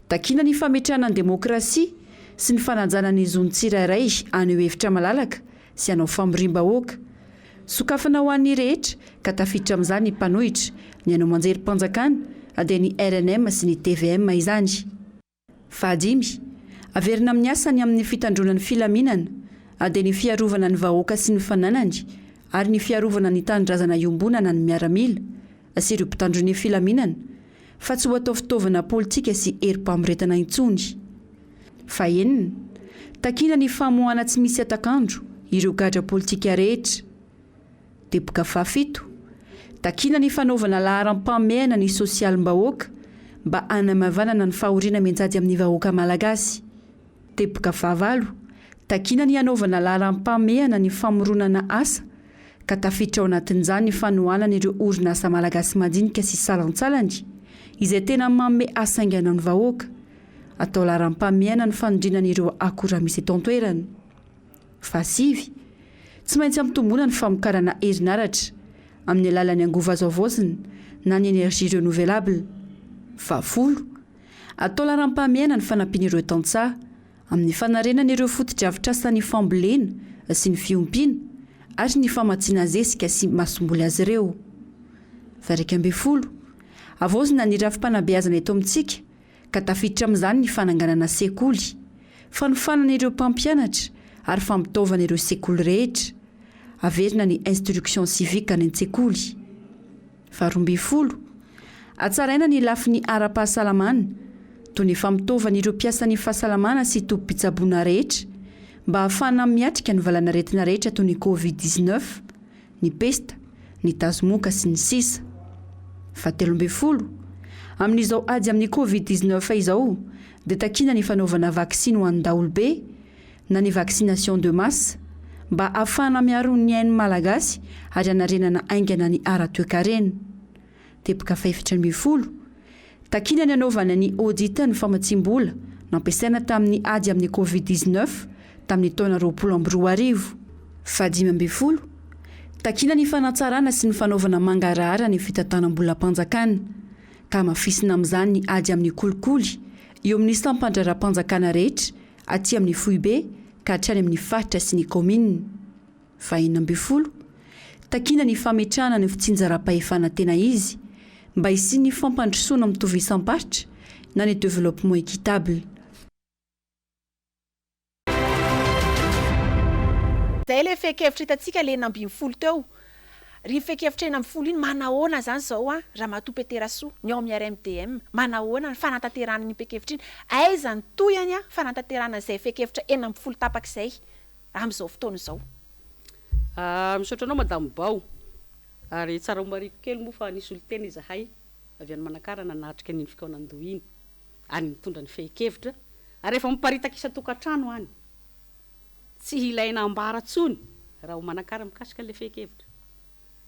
takina ny fametrahana ny demokrasia sy ny fananjana ny zony tsirairay aneo hevitra malalaka sy anao famorim-bahoaka sokafana ho an'ny rehetra ka tafiditra amin'izany ny mpanohitra ny anao manjery mpanjakana dia ny RNM sy ny TVM izany fahadimy averina amin'ny asany amin'ny fitandronan'ny filaminana dia ny fiarovana ny vahoaka sy ny fananany ary ny fiarovana ny tanindrazana iombonana ny miaramila sy ireo mpitandron'ny filaminana fa tsy ho atao fitaovana politika sy herim-pamoretana intsony fahenina takina ny famohana tsy misy atakandro ireo gadra politika rehetra teboka fahafito takina ny fanaovana laharam-pameana ny sosialim-bahoaka mba hanamavanana ny fahoriana menjady amin'ny vahoaka malagasy teboka fahavalo takina ny hanaovana laharam-pameana ny famoronana asa ka tafiditra ao anatin'izany ny fanohanana ireo orinasa malagasy madinika sy salantsalany izay tena manome asa aingana ny vahoaka atao laharam-pameana ny fanondrinana ireo akora misy eto an-toerana fahasivy tsy maintsy amitombona ny famokarana herinaratra amin'ny alalany angova zaovozina na ny énergie renouvelable fahafolo atao laharam-pameana ny fanampian'ireo tantsaha amin'ny fanarenana ireo fotodravitrasany fambolena sy ny fiompiana ary ny famatsiana zesika sy masomboly azy ireo varika ambe folo avozina ny rafi-panabeazana eto amintsika ka tafiditra amin'izany ny fananganana sekoly fanofanana ireo mpampianatra ary fampitaovana ireo sekoly rehetra averina ny instruction civique any an-tsekoly faharoambe folo atsaraina ny lafi ny ara-pahasalamana toy ny fampitaovana ireo mpiasan'ny fahasalamana sy tompom-pitsaboana rehetra mba hahafana miatrika ny valanaretina rehetra toy ny covid-19 ny pesta ny tazomoka sy ny sisa fahatelombe folo amin'izao ady amin'ny covid-19 izao dia takina ny fanaovana vaksiny ho an'ny daolobe na ny vaccination de masse mba ahafana miaro ny ain'ny malagasy ary anarenana aingana ny ara-toekarena. Teboka faefatra amby folo, takina ny anaovana ny audita ny famatsim-bola nampiasaina tamin'ny ady amin'ny Covid-19 tamin'ny taona 2020. Fahadimy amby folo, takina ny fanatsarana sy ny fanaovana mangarahara ny fitantanam-bolam-panjakana ka mafisina amin'izany ny ady amin'ny kolikoly eo amin'ny sampandraram-panjakana rehetra aty amin'ny foibe ka hatrany amin'ny faritra sy ny komina. Fahaenina amby folo, takina ny fametrahana ny fitsinjaram-pahefana tena izy mba hisian'ny fampandrosoana mitovy isam-paritra na ny développement équitable. Zay le fekevitra hitantsika le nambin'ny folo teo. Ry fekevitra eny amin'ny folo iny manahoana zany zao raha matopeteraso ny ao amin'ny RMDM manahoana ny fanantanterahana ny fekevitra iny, aiza ny toyany fanantanterahana zay fekevitra eny amin'ny folo tapak'izay amin'izao fotoana izao. Misaotra anao madame Bao, ary tsara mariko kely moa fa nisy olo teny izahay avy any Manakara nanatrika ny fikaonandoha iny any mitondra ny fekevitra ary efa miparitaka isa-tokantrano any. Tsy ilaina ambara tsony raha ho Manakara mikasika le fekevitra.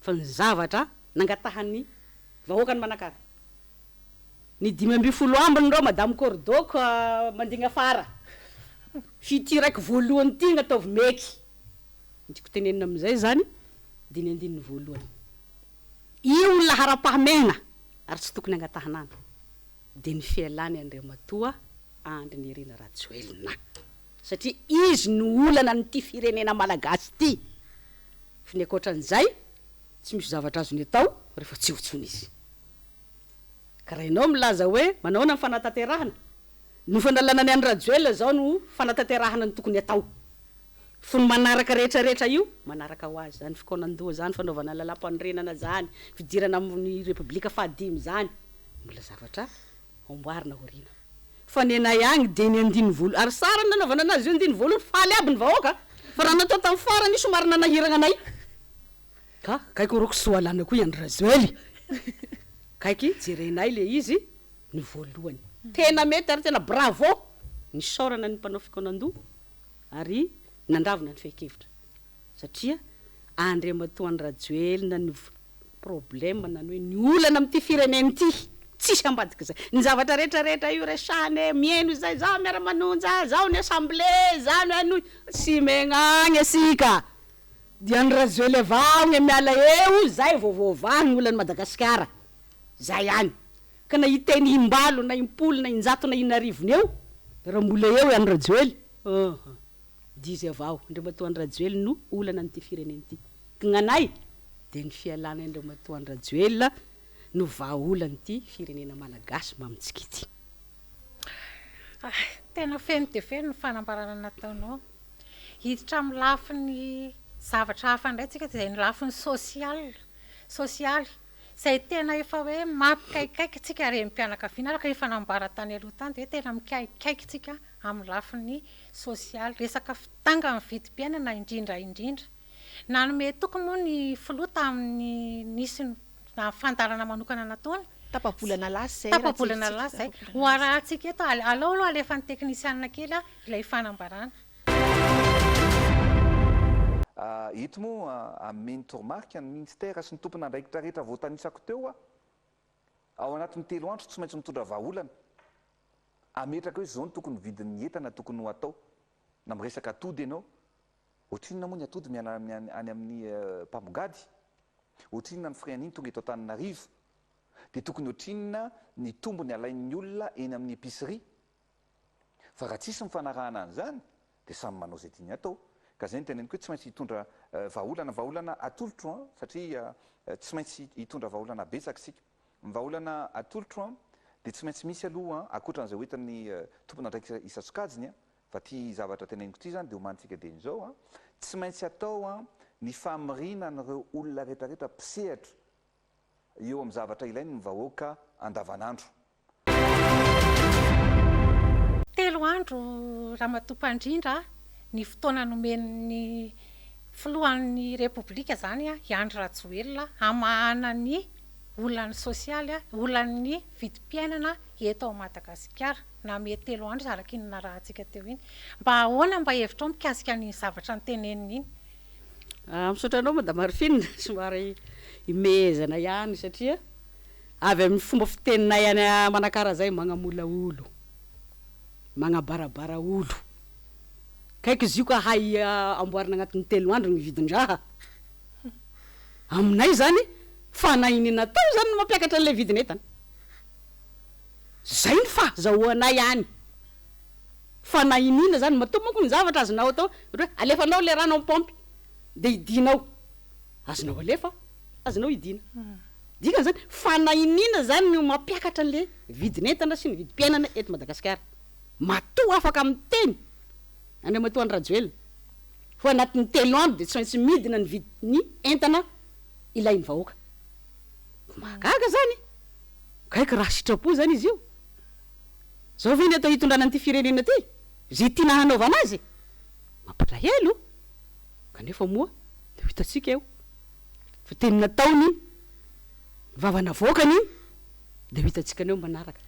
Fa ny zavatra nangatahany vahoaka ny Manakara. Ny 5 ambiny rao madame Cordoko mandigna fara. Fity raiky voalohany ty ngataovy meky. Ndiko tenenina amin'izay zany 5 voalohany. Io olona hara-pahamehana ary tsy tokony angatahanana. De ny fialany Andriamatoa Andrinirina Rajoelina. Satria izy no olana nyty firenena malagasy ty. Fa ny ankoatran'izay tsy misy zavatra azony atao rehefa tsy hotsony izy. Karaha ianao milaza hoe manahoana ny fanatanterahana. No fanalana ny Rajoelina zao no fanatanterahana ny tokony atao. Fony manaraka rehetrarehetra io manaraka ho azy zany fikaonandoha zany fanaovana lalam-panorenana zany fidirana amin'ny repoblika fahadimy zany mbola zavatra amboarina horina. Fa ny anay agny de ny 9 voalohany ary sara nanaovana anazy io 9 voalohany faly aby ny vahoaka fa raha natao tamin'ny farany somary nanahirana anay ka kaiky roko soalana koa Andry Rajoely kaiky jerenay le izy ny voalohany tena mety ary tena bravo ny saorana ny mpanao fikaonandoha ary nandravina ny fekevitra satria Andriamatoa Andry Rajoelina ny problème nany hoe ny olana amin'ity firenena ity tsisy ambadika zay ny zavatra rehetrarehetra io resahany mieno zay zao miara-manonja zao ny assemblée zao ny anoy sy megnagny asika dia Andry Rajoely avao ny miala eo zay vovoavahny olany Madagasikara zay ihany ka na hiteny imbalo na impolo na injato na inarivony eo raha mbola eo Andry Rajoely dizy avao Andriamatoa Andry Rajoely no olana n'ity firenena ity ka gnanay de ny fialana Andriamatoa Andry Rajoely no vaolany ity firenena malagasy mamitsika ity. Tena feno de feno ny fanambarana nataonao. Hiditra amin'ny lafiny zavatra hafa indray tsika zay ny lafiny sosialy zay tena efa hoe mampikaikaiky tsika rem-pianakaviana araka efa nambara tany aloha tany de tena mikaikaiky tsika amin'ny lafiny sosialy resaka fitanga amin'ny vidim-piainana indrindra nanome tokony moa ny filoha tamin'ny nisy na fandarana manokana nataony tapabolana lasa zay ho arahantsika eto alao aloha alefa ny teknisianina kely ilay fanambarana. Hito moa amin'ny tormarika ny ministère sy ny tompona andraikitra rehetra voatanisako teo ao anatin'ny 3 andro tsy maintsy mitondra vahaolana ametraka hoe zao ny tokony vidin'ny entana tokony ho atao na miresaka atody ianao ohatrinona moa ny atody miana any amin'ny mpamogady ohatrinona ny freaniny tonga eto Antananarivo dia tokony ohatrinona ny tombony alain'ny olona eny amin'ny épicerie fa raha tsisy mifanarahana an'izany dia samy manao zay tiany atao ka zay ny teneniko hoe tsy maintsy hitondra vahaolana atolotro satria tsy maintsy hitondra vahaolana betsaka sika vahaolana atolotro dia tsy maintsy misy aloha akoatran'izay hoentin'ny tompona ndraiky isa-sokajiny fa ty zavatra teneniko ty zany dia homanitsika dia n'izao tsy maintsy atao ny famirina n'ireo olona rehetrarehetra pisehatra eo amin'ny zavatra ilainy ny vahoaka andavanandro. 3 andro ramatoam-pandrindra ny fotoana nomen'ny filohan'ny repoblika zany i Andry Rajoelina hamahana ny olany sosialy olany vidim-piainana eto ao Madagasikara na mety 3 andro araka iny narahantsika teo iny mba ahoana mba hevitra mikasika ny zavatra ny teneniny iny Misotranao madama Arifine somary imezana ihany satria avy amin'ny fomba fiteninay any manakara zay magnamola olo magnabarabara olo kaiky izy io ka hay amboarina agnatin'ny 3 andro ny vidin-draha aminay zany fanahinina tao zany mampiakatra an'le vidin'entana zay ny fahazahoanay any fanahinina zany matoa manko ny zavatra azonao atao hoe alefanao le rano am'pompy de idinao azonao alefa azonao idina dikany zany fanahinina zany no mampiakatra an'le vidin'entana sy ny vidim-piainana eto Madagasikara matoa afaka miteny any matoa ny rajoel fa anatin'ny 3 andro de tsy maintsy midina ny vidiny entana ilainy vahoaka magaga zany kaiky raha sitrapo zany izy io zao veny atao hitondrana an'ity firenena ty zay tiana hanaovana azy mampalahelo kanefa moa de hitatsika eo fa teny nataony vavana voakany de hitatsika aneo manaraka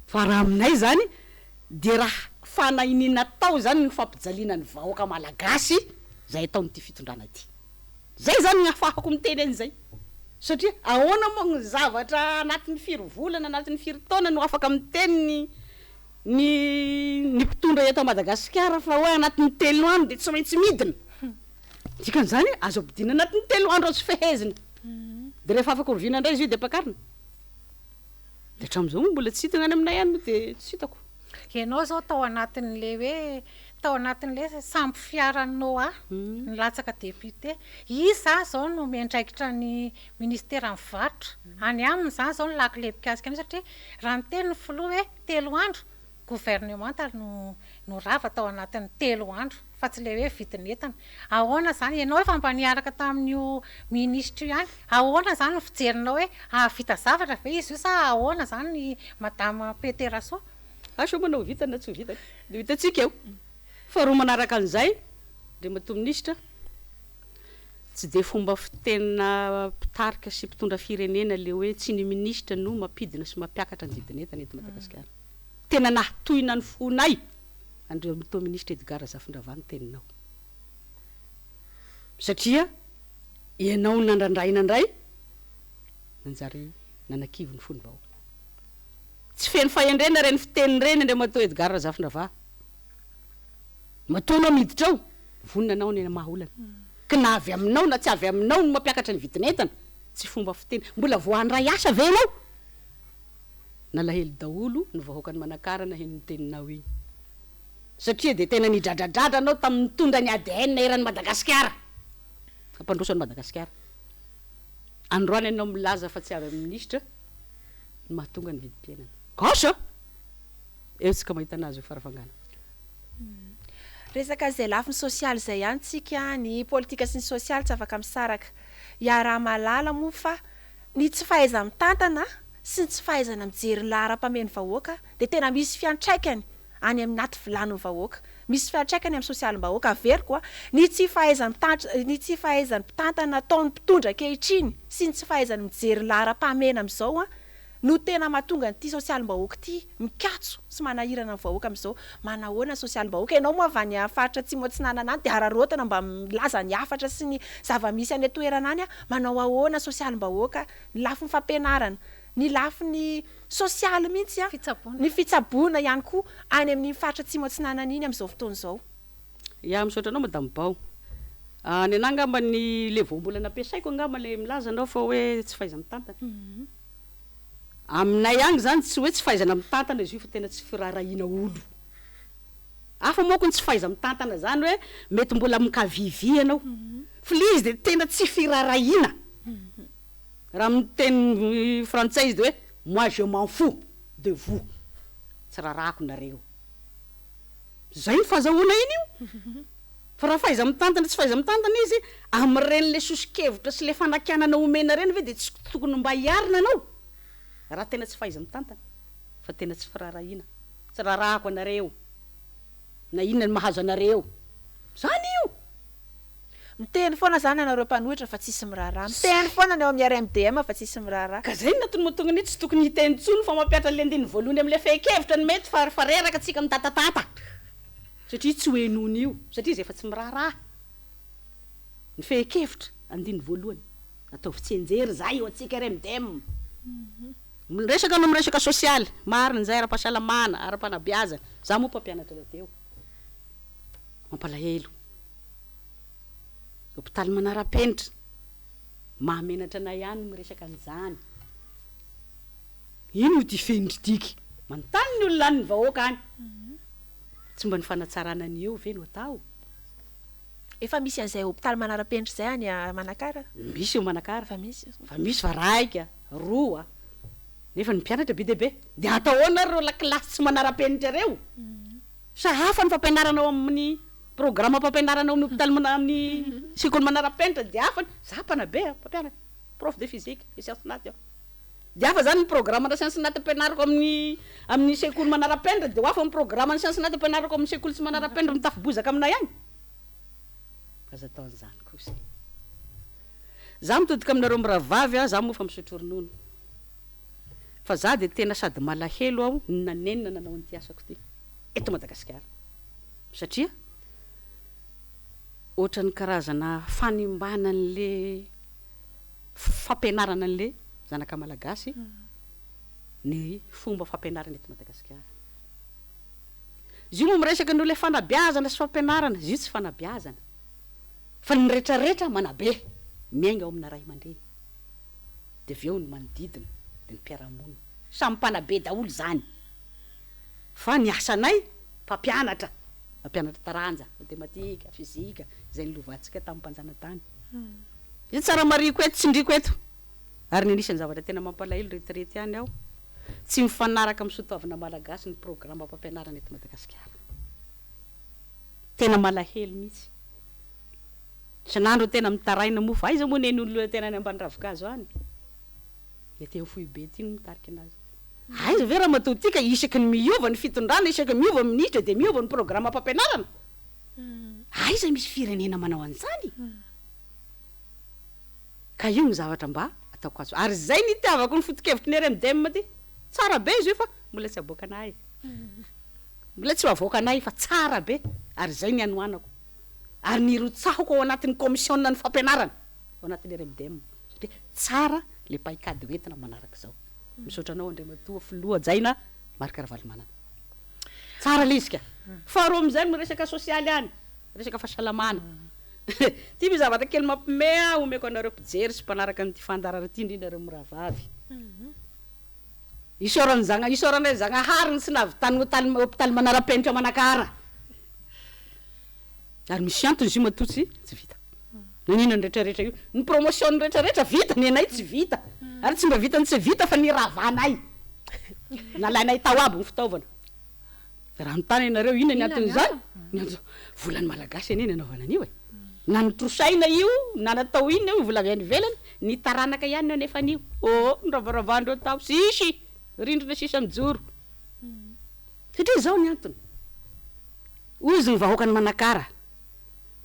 fa raha aminay zany de raha fanahinina tao zany ny fampijaliana ny vahoaka malagasy zay ataon'ity fitondrana ty zay zany ny afahako miteny an'izay satria ahoana moa ny zavatra anatin'ny 4 volana anatin'ny 4 taona no afaka miteny ny mpitondra eto Madagasikara fa hoe anatin'ny 3 andro de tsy maintsy midina dikany zany azo abidina anatin'ny 3 andro azo fehezina de rehefa afaka rovina indray izy io de pakarina de hatram'izao mbola tsy hitana any aminay any de tsy hitako ianao zao tao anatin'le hoe tao anatin'le samby fiaranao ny latsaka député isa zao no miandraikitra ny ministera mivarotra any aminy zany zao ny lakile pikasika any satria raha ny teny ny filoha hoe 3 andro gouvernemental no rava tao anatin'ny 3 andro fa tsy le hoe vidin'entana ahoana zany ianao efa mpaniaraka tamin'io ministra io any ahoana zany ny fijerinao hoe vita zavatra ve izy io sa ahoana zany ny madame Peteraso asa manao vita na tsy vita de hitatsika eo fa roa manaraka an'izay de mato ministra tsy de fomba fitenina pitarika sy mpitondra firenena le hoe tsy ny ministra no mampidina sy mampiakatra ny vidin'entana eto Madagasikara tena nahatohina ny fonay andreo mato ministra Edgar Zafindravany teninao satria ianao nandrandray nanjary nanakivy ny fony vahoaka tsy feno fahendrena reny fiteny reny ndre mato Edgar Zafindrava matoanao miditra ao vonina anao ny mahaolana ka na avy aminao na tsy avy aminao no mampiakatra ny vidin'entana tsy fomba fiteny mbola voandray asa ve anao nalahelo daholo ny vahoaka ny manakarana hen'ny teninao iny satria de tena nidradradratra anao tamin'ny tondra ny ADN eran'ny Madagasikara ampandrosan'ny Madagasikara androany anao milaza fa tsy avy amin'ny ministra ny mahatonga ny vidim-piainana kosa eo tsika mahita anazy ho farafangana resaka zay lafiny sosialy zay ihany tsika ny politika sy ny sosialy tsy afaka misaraka iaraha malala moa fa ny tsy fahaiza mitantana sy ny tsy fahaizana mijery lahara-pameny vahoaka de tena misy fiantraikany any amin'ny naty vilany vahoaka misy fiantraikany amin'ny sosialim-bahoaka averiko ny tsy fahaizany mpitantana ataon'ny mpitondra ankehitriny sy ny tsy fahaizany mijery lahara-pamena am'izao no tena mahatonga nyity sosialim-bahoaka ty mikatso sy manahirana ny vahoaka am'izao manahoana sosialim-bahoaka ianao moa avy any faritra tsy moatsinanana any de hararotana mba milaza ny afatra sy ny zava-misy any atoerana any manao ahoana sosialim-bahoaka ny lafiny fampianarana ny lafiny sosialy mihitsy ny fitsaboana ihany koa any amin'ny faritra tsy moatsinanana iny am'izao fotoana izao ya misaotranao madame Bao ny anah ngamba ny le voambola nampiasaiko ngamba le milaza anao fa hoe tsy fahaiza mitantana aminay agny zany tsy hoe tsy fahaizana mitantana izy io fa tena tsy firarahina olo afa moako ny tsy fahaiza mitantana zany hoe mety mbola mikavivy anao fa le izy de tena tsy firarahina raha miteny frantsay izy de hoe moi je m'en fous de vous tsy rarahako nareo zay ny fahazahoana iny io fa raha fahaiza mitantana tsy fahaiza mitantana izy am'ireny le sosikevitra sy le fanakianana omena reny ve de tsy tokony mba hiarina anao raha tena tsy fahaiza mitantana fa tena tsy firarahina tsy rarahako anareo na inona ny mahazo anareo zany io miteny foana zany anareo mpanohitra fa tsisy miraharaha miteny foana ny ao amin'ny RMDM fa tsisy miraharaha ka zay natony mahatonga ny tsy tokony hiteny tsony fa mampiatra le andiny voalohany amin'le fehikevitra ny mety fa reraka atsika mitatatata satria tsy hoenony io satria izy efa tsy miraharaha ny fehi-kevitra andiny voalohany atao fitsenjery zay eo atsika remdem miresaka no miresaka sosialy mariny zay ara-pahasalamana ara-panabeazana za moa mpampianatra teo mampalahelo hôpitaly manara-penitra mahamenatra anay ihany miresaka an'izany ino ty fendritiky manontany ny olona any ny vahoaka any tsy mba ny fanatsarana ny eo ve no atao efa misy an'izay hôpitaly manara-penitra zay any Manakara misy eo Manakara fa misy fa raika roa nefa ny mpianatra be deabe de ataoana reo lakilasy tsy manara-penitra reo sa hafa ny fampianaranao amin'ny programme fampianaranao amin'ny hôpitaly amin'ny sekoly manara-penitra de hafa za mpanabe mpampianatra prof de physique et sciences nat de hafa zany ny programme na sciences nat ampianarako amin'ny sekoly manara-penitra de hafa ny programme ny sciences nat ampianarako amin'ny sekoly tsy manara-penitra mitafy-bozaka aminay any aza atao an'izany kosa za mitodika aminareo miravavy za moa fa misotro ronono fa za de tena sady malahelo aho nanenina nanao an'ity asako ty eto Madagasikara satria ohatran'ny karazana fanimbana an'le fampianarana an'le zanaka malagasy ny fomba fampianarana eto Madagasikara izy io moa miresaka ny le fanabeazana sy fampianarana izy io tsy fanabeazana fa ny rehetrarehetra manabe miainga ao amina ray aman-dreny de avy eo ny manodidina de ny mpiarahamonina samy mpanabe daholo zany fa ny asanay mpampianatra taranja matematika fizika zay nilovantsika tamin'ny mpanjanatany izy tsara mariko eto tsindriko eto ary ny anisan'ny zavatra tena mampalahelo rehetrarehetra ihany aho tsy mifanaraka amin'ny sotoavana malagasy ny programme fampianarana eto Madagasikara tena malahelo mihitsy sanandro tena mitaraina moa fa aiza moa neny olona tena any ambany ravikazo any de teo fohy be ty mitariky anazy aiza ve raha matotika isaky ny miova ny fitondrana isaky ny miova minitra de miova ny programme fampianarana aiza misy firenena manao an'izany ka io ny zavatra mba ataoko azo ary zay nitiavako ny foto-kevitry ny RMDM ty tsara be izy io fa mbola tsy aboaka anay mbola tsy avoaka anay fa tsara be ary zay ny anoanako ary nirotsahako ao anatin'ny commission ny fampianarana ao anatin'ny RMDM satria tsara le paikady hoentina manaraka zao misaotra anao Andriamatoa filoha jaina Marika Ravalomanana tsara lizika faharoa am'izay miresaka sosialy any resaka fahasalamana ty mi zavatra kely mampimea omeko anareo mpijery sy mpanaraka n'ity fandarana ty indrindrareo miravavy isoranay Zagnahary sy navitany hôpitaly manara-penitra Manakara ary misy antony izy io matotsy tsy vita nanina ny rehetrarehetra io ny promotion ny rehetrarehetra vita ny anay tsy vita ary tsy mba vita ny tsy vita fa ny ravanay nalainay tao aby ny fitaovana raha mitany ianareo ina ny anton'izany volany malagasy anie nanaovana an'io e na nitrosaina io na natao ina io vola avy any ivelany ny taranaka ihany nefa an'io ny ravaravandreo tao sisy rindrina sisa mijoro satria zao ny antony ozy ny vahoaka ny Manakara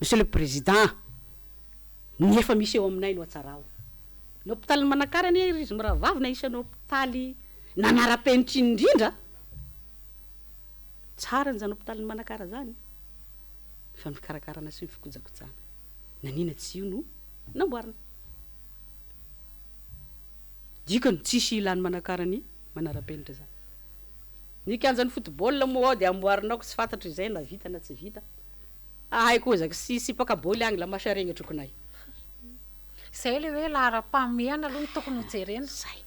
monsieur le président nefa misy eo aminay no atsarao ny hôpitaly Manakara ny izy miravavy na isan'ny hôpitaly nanara-penitra indrindra tsara ny zany hôpitaly Manakara zany fa mikarakarana sy mifikojakotsana nanina tsy io no namboarina dikany tsisy ilany Manakara ny manara-penitra zany ny kianjan'ny football moa de amboarinako tsy fantatry izay na vita na tsy vita haiko zaka sipaka boly angla masarengna trokonay zay le hoe lahara-pameana aloha ny tokony ho jerena zay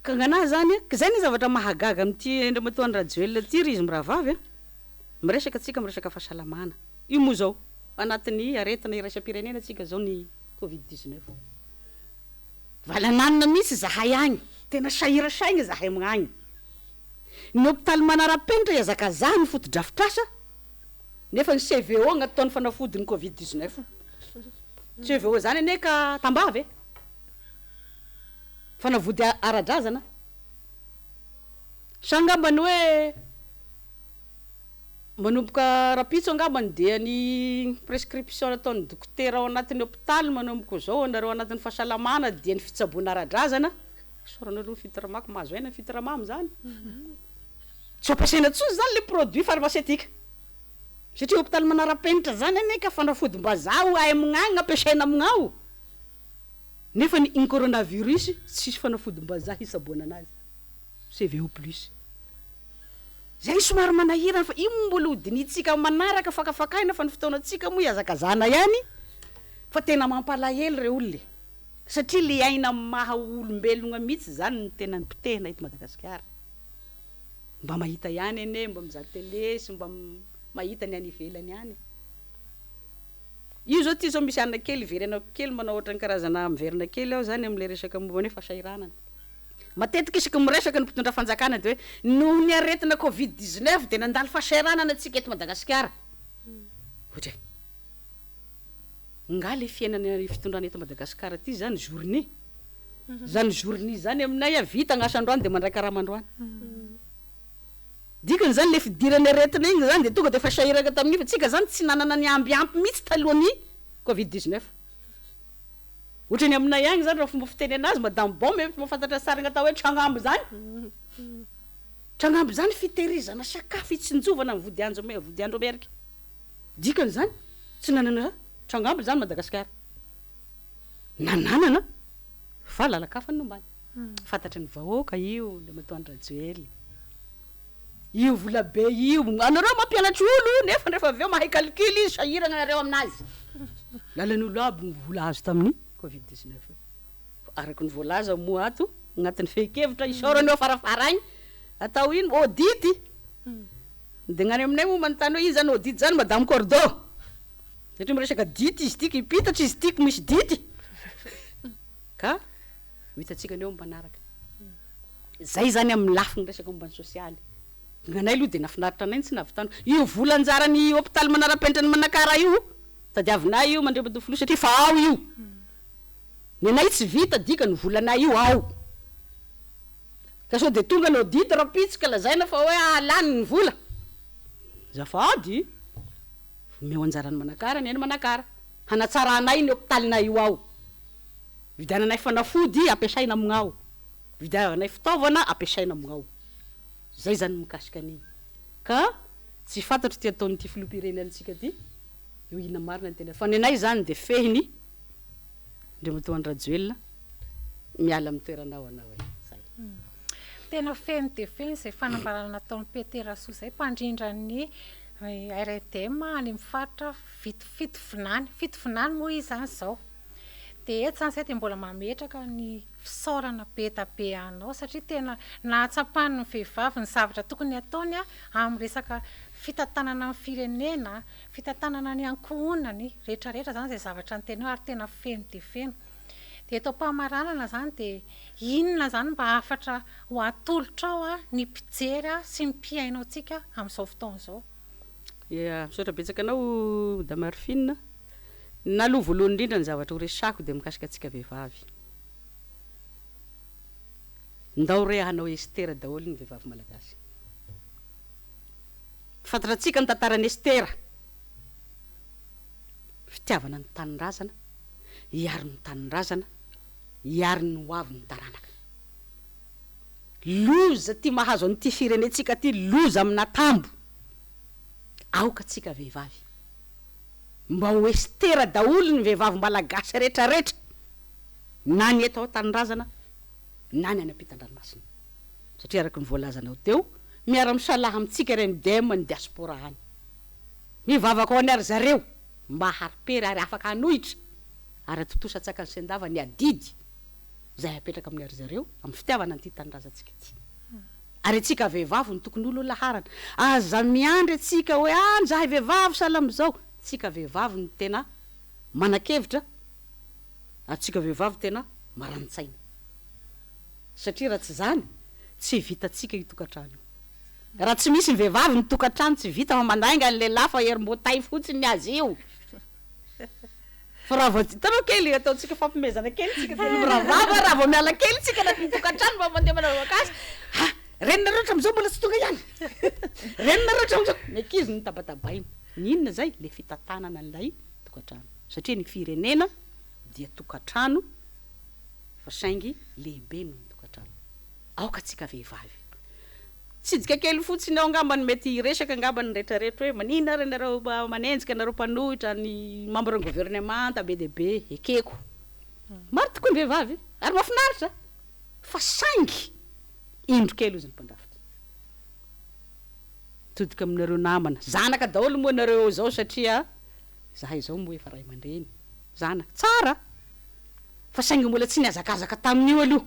ka nganahy zany ka zay ny zavatra mahagaga amin'ity Andriamatoa ny radio ty ry izy miravavy miresaka atsika miresaka fahasalamana io moa zao anatin'ny aretina iraisam-pirenena atsika zao ny Covid-19 valananina mihitsy zahay agny tena sahira saigna zahay magnagny ny hôpitaly manara-penitra iazakazaha ny foto-drafitrasa nefa ny CVO agnataon'ny fanafody ny Covid-19 CVO zany ane ka tambavy fanavody ara-drazana sangambany hoe manomboka rapitso angambany dia ny prescription ataon'ny dokotera ao anatin'ny hôpitaly manomboka zao anareo anatin'ny fahasalamana dia ny fitsaboana ara-drazana soranareo ny fitoramako mahazo aina ny fitoramamy zany tsy ampiasaina tsony zany le produit pharmaceutique satria hôpitaly manara-penitra zany ane ka fanafody-mbazaha ay amin'agny ampiasaina amin'ao nefa ny coronavirus tsisy fanafody-mbazaha hisaboana anazy CV plus zay somary manahirana fa io mbola hodinitsika manaraka fakafakaina fa ny fotoanatsika moa iazakazana ihany fa tena mampalahelo re olona satria le aina maha olombelona mihitsy zany ny tena nipitehina eto Madagasikara mba mahita ihany ene mba mizaha télé sy mba mahita ny any ivelany ihany io zao ty zao misy anona kely verena kely manao ohatra ny karazana miverina kely aho zany am'le resaka momba ny fasairanana matetika isaky miresaka ny mpitondra fanjakana de hoe noho ny aretina Covid-19 de nandalo fasairanana atsika eto Madagasikara ohatra nga le fiainana fitondrana eto Madagasikara ty zany journée zany journée zany aminay vita gn'asandroany de mandraka raha mandroany dikany zany le fidirana aretina igny zany de tonga de fasairaka tamin'io fa tsika zany tsy nanana ny ambiampy mihitsy talohan'ny Covid-19 ohatra ny aminay agny zany raha fomba fiteny anazy madame Bombe mahafantatra sarina atao hoe trangambo zany trangambo zany fitehirizana sakafo itsinjovana amin'ny vody andro Amerika dikany zany tsy nanana trangambo zany Madagasikara nananana fa lalakafany nombany fantatry ny vahoaka io le matoandra joely io vola be io anareo mampianatra olo nefa rehefa aveo mahay calcul izy sahirana nareo aminazy lalan'olo aby vola azo tamin'ny Covid-19 araky ny voalaza moa ato agnatin'ny fekevitra isorany eo farafaragny atao ino audity de gnany aminay moa manontany hoe ino zany audity zany madame Cordeau satria miresaka dity izy tiky ipitatra izy tiky misy dity ka hitatsika ny eo mbanaraka zay zany amin'ny lafiny resaka mombany sosialy gnanay aloha de nafinaritra anay tsy navitany io volanjarany hôpitaly manara-penitra ny manakara io tadiavinay io mandreba flo satria fa ao io ny anay tsy vita dika ny volanay io ao ka sao de tonga ny audity rapitsika lazaina fa hoe alany ny vola zafady meo anjarany manakara ny eny manakara hanatsaranay ny hôpitalinay io ao vidiananay fanafody ampiasaina amignao vidiananay fitaovana ampiasaina amignao zay zany mikasika an'iny ka tsy fantatro ty ataon'ity filopirenantsika ty eo ina marina ny tena fa ny anay zany de fehiny ndre matoandra joelina miala amin'ny toeranao anao zay tena feny de feny zay fanambarana nataon'ny Peteraso zay mpandrindran'ny RTM any mifaritra fitovinany moa izy zany zao de eto zany zay de mbola mametraka ny fisaorana be tabe anao satria tena nahatsapany ny vehivavy ny zavatra tokony ataony amin'ny resaka fitantanana amin'ny firenena fitantanana ny ankohonany rehetrarehetra zany zay zavatra ny tena ary tena feno de feno de eto am-pamaranana zany de inona zany mba afatra ho atolotra ao ny mpijery sy ny mpiainao tsika amin'izao fotoana zao misaotra betsaka anao da Marfine naloha voalohany indrindra ny zavatra ho resako de mikasika atsika vehivavy ndao re hanao estera daholo ny vehivavy malagasy fantaratsika ny tantarany estera fitiavana ny taninrazana hiary ny taninrazana hiary ny hoavy ny taranaka loza ty mahazo an'ity firenetsika ty loza amina tambo aoka tsika vehivavy mba ho estera daholo ny vehivavy malagasy rehetrarehetra na ny eto ao taninrazana na ny any ampitan-dranomasina satria araky ny voalazanao teo miara-misalaha amintsika RMDM ny diaspora any mivavaka ao any ary zareo mba haripery ary afaka hanohitra ary atotosa tsaka ny sendava ny adidy zay apetraka amin'ny ary zareo amin'ny fitiavana an'ity taninrazantsika ity ary atsika vehivavy ny tokony olo laharana aza miandry atsika hoe zahay vehivavy sala am'izao tsika vehivavy ny tena manakevitra atsika vehivavy tena marantsaina satria raha tsy zany tsy vitatsika itokatrano raha tsy misy ny vehivavy ny tokatrano tsy vita mamanainga ny lehilahy fa erim-botay fotsiny azy io fa raha vao hitanao kely ataontsika fampimezana kely tsika tena miravava raha vao miala kely tsika anaty tokatrano mba mandeha manao akasy renina rehetra am'izao mbola tsy tonga ihany renina rehetra am'izao mekizy ny tabatabaina ninona zay le fitantanana an'ilay tokatrano satria ny firenena dia tokatrano fa saingy lehibe no tokatrano aoka tsika vehivavy tsidika kely fotsiny ao angambany mety resaka angambany rehetrarehetra hoe manina ary nareo manenjika nareo mpanohitra ny membre ny gouvernement be dia be ekeko maro tokoa ny vehivavy ary mahafinaritra fa saingy indro kely ozy ny mpandrafitra todika aminareo namana zanaka daholo moa nareo zao satria zahay izao moa efa ray aman-dreny zanaka tsara fa saingy mbola tsy niazakazaka tamin'io aloha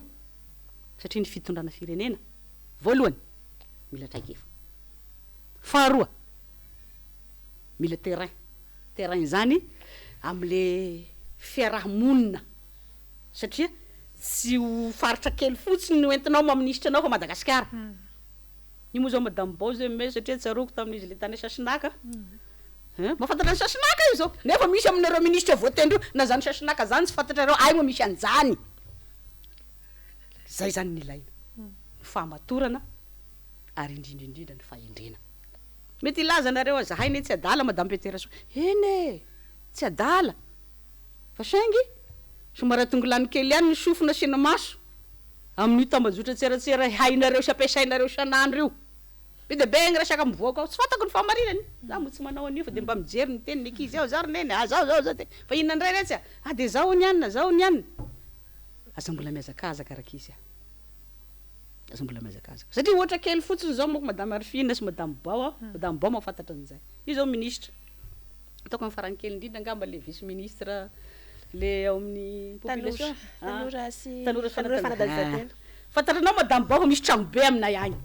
satria ny fitondrana firenena voalohany mila traikefa faharoa mila terrain zany am'le fiarahamonina satria tsy ho faritra kely fotsiny no entinao maministra anao fa Madagasikara io moa zao madame Boze me satria tsaroko tamin'izy le tany Sasinaka mahafantatra ny Sasinaka io zao nefa misy aminareo ministra voatendrio na zany Sasinaka zany tsy fantatrareo ay moa misy an'izany zay zany nilaina ny fahamatorana ary indrindrindrindra ny fahendrena mety ilaza nareo zahay ne tsy adala madame Peteraso ene tsy adala fa saingy somara tongolany kely ihany ny sofina sy ny maso amin'ny tambazotra tseratsera hainareo sy ampiasainareo isan'andro io be dia be gny resaka mivoaka ao tsy fantako ny fahamarinany za mo tsy manao an'io fa dia mba mijery ny teny ny ankizy ao zary neny zao de fa inona ndray retsy dia zao ny anina aza mbola miazakazaka rakizy aza mbola miazakazaka satria ohatra kely fotsiny zao moko madame Arfina sy madame Bao mahafantatra an'izay io zao ministra ataoko amin'ny farany kely indrindra angamba le vice ministre le ao amin'ny population tanora sy fanadazatena fantatranao madame Bao misy trano be aminay agny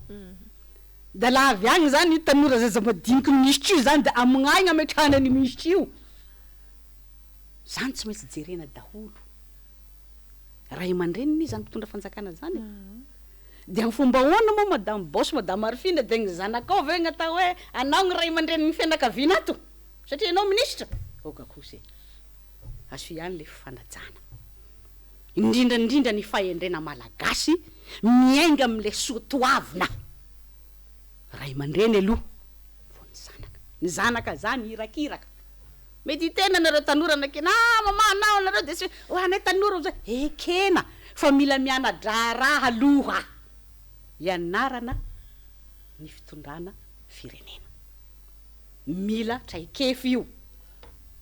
da la avy agny zany io tanora zaza madiniky ministra io zany da amin'agny ametrahana ny ministra io zany tsy maintsy jerena daholo ray aman-dreniny zany mpitondra fanjakana zany dia amin'ny fomba ahoana moa madame Bos madame Arfina dia ny zanakao ve gny atao hoe anao gny ray aman-dreniny fianakaviana ato satria anao ministra oka kose aso ihany le fanajana indrindrandrindra ny fahendrena malagasy miainga amin'le soatoavina ray aman-dreny aloha vo ny zanaka zany irakiraka mety tena nareo tanora nakena mama anao nareo dia sy hoanay tanora zay ekena fa mila miana-draraha aloha ianarana ny fitondrana firenena mila traikefy io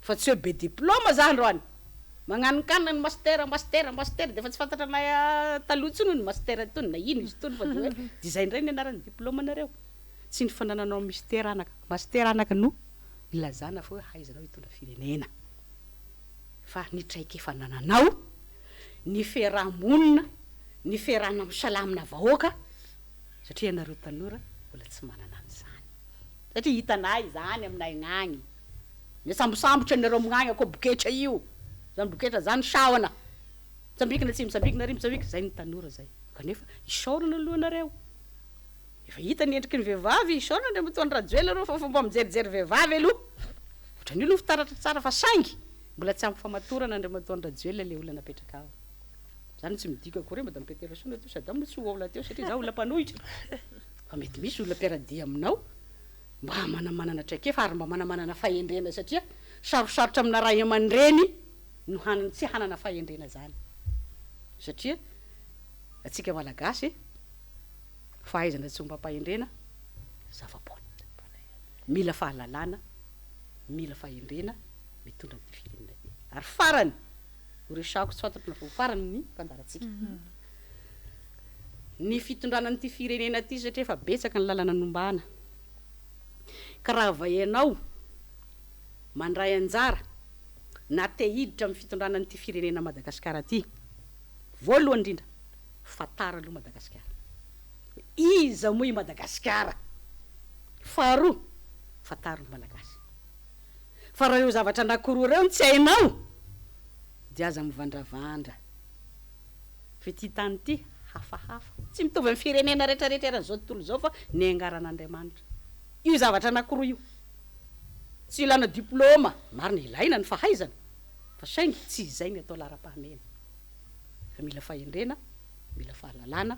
fa tsy hoe be diplôma za androany magnanokanina ny master dia fa tsy fantatra na taloha ny master tony na ino izy tony fa dia hoe design ndray ny anarany diplôma nareo tsy ny fanananao master anaka no ilazana fa hoe haizanao hitondra firenena fa ny traikefa nananao ny fiarahamonina ny fiarahana misalamina vahoaka satria nareo tanora mbola tsy manana an'izany satria hitanay zany aminay gnagny misambosambotra nareo amin'agny ako boketra io zany boketra zany saona tsambikina tsy misambikina ary misambikina zay ny tanora zay kanefa isaorana alohanareo efa hita ny endriky ny vehivavy isaorana ndre mitondra rajoely areo fa fomba mijerijery vehivavy aloha ohatrany io aloha fitaratra tsara fa saingy mbola tsy ampy famatorana ndre mitondra rajoely le olona napetraka ao zany tsy midika koa re madame Peterasona teo sady amina tsy ola teo satria za olona mpanohitra fa mety misy olona mpiaradia aminao mba manamanana traikefa ary mba manamanana fahendrena satria sarosarotra amina ray aman-dreny no tsy hanana fahendrena zany satria atsika malagasy fahaizana tsy omba-pahendrena zava-poana mila fahalalana mila fahendrena mitondra ny firenena ary farany horesako tsy fantatro na farany ny mpandarantsika ny fitondrana n'ity firenena ty satria efa betsaka ny lalana nombana ka raha vainao mandray anjara na te hiditra amin'ny fitondrana n'ity firenena Madagasikara ty voalohany indrindra fatara aloha Madagasikara iza moa i Madagasikara faharoa fataro ny malagasy fa raha eo zavatra anankiroa reo tsy hainao dia aza mivandravandra fa ty tany ty hafahafa tsy mitovy amin'ny firenena rehetrarehetra eran'izao tontolo zao fa ny angaran'Andriamanitra io zavatra anankiroa io tsy ilana diplôma marina ilaina ny fahaizana fa saingy tsy izay ny atao lara-pahamena fa mila fahendrena mila fahalalana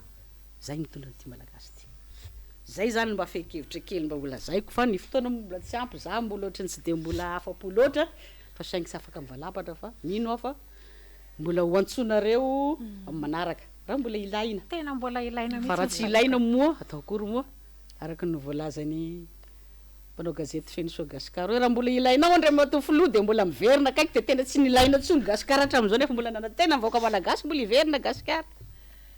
zay mitondra n'ity malagasy ty zay zany mba fekevitra kely mba ola zaiko fa ny fotoana mbola tsy ampy za mbola ohatrany tsy de mbola afa-po loatra fa saingy tsy afaka mivalapatra fa mino aho fa mbola ho antsonareo amin'ny manaraka raha mbola ilaina tena mbola ilaina fa raha tsy ilaina moa atao akory moa araka ny voalazany mpanao gazety feno soa gasikara hoe raha mbola ilainao andre matofilo de mbola miverina kaiky de tena tsy nilaina tsony gasikara hatramin'izao nefa mbola nanatena mivoaka malagasy mbola iverina gasikara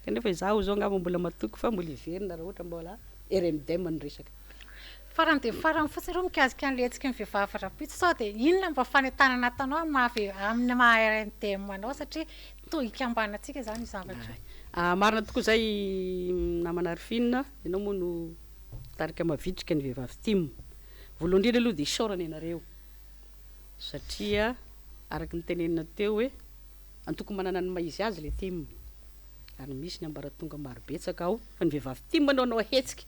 kanefa izaho zao ngamba mbola matoky fa mbola iverina raha ohatra mbola RMDM ny resaka farany de farany fotsiny reo mikazika an'le antsika ny vehivavy rapitso sao de inona mba fanentanana atanao amin'ny maha RMDM anao satria tohika ambana antsika zany zavatra marina tokoa zay namana Arifina ianao moa no tarika mavitrika ny vehivavy tim voalohany indrindra aloha de isaorana ianareo satria araka ny tenenina teo hoe antoko manana ny maizy azy le tim ary misy ny ambaratonga marobetsaka ao fa ny vehivavy tim manao ahetsika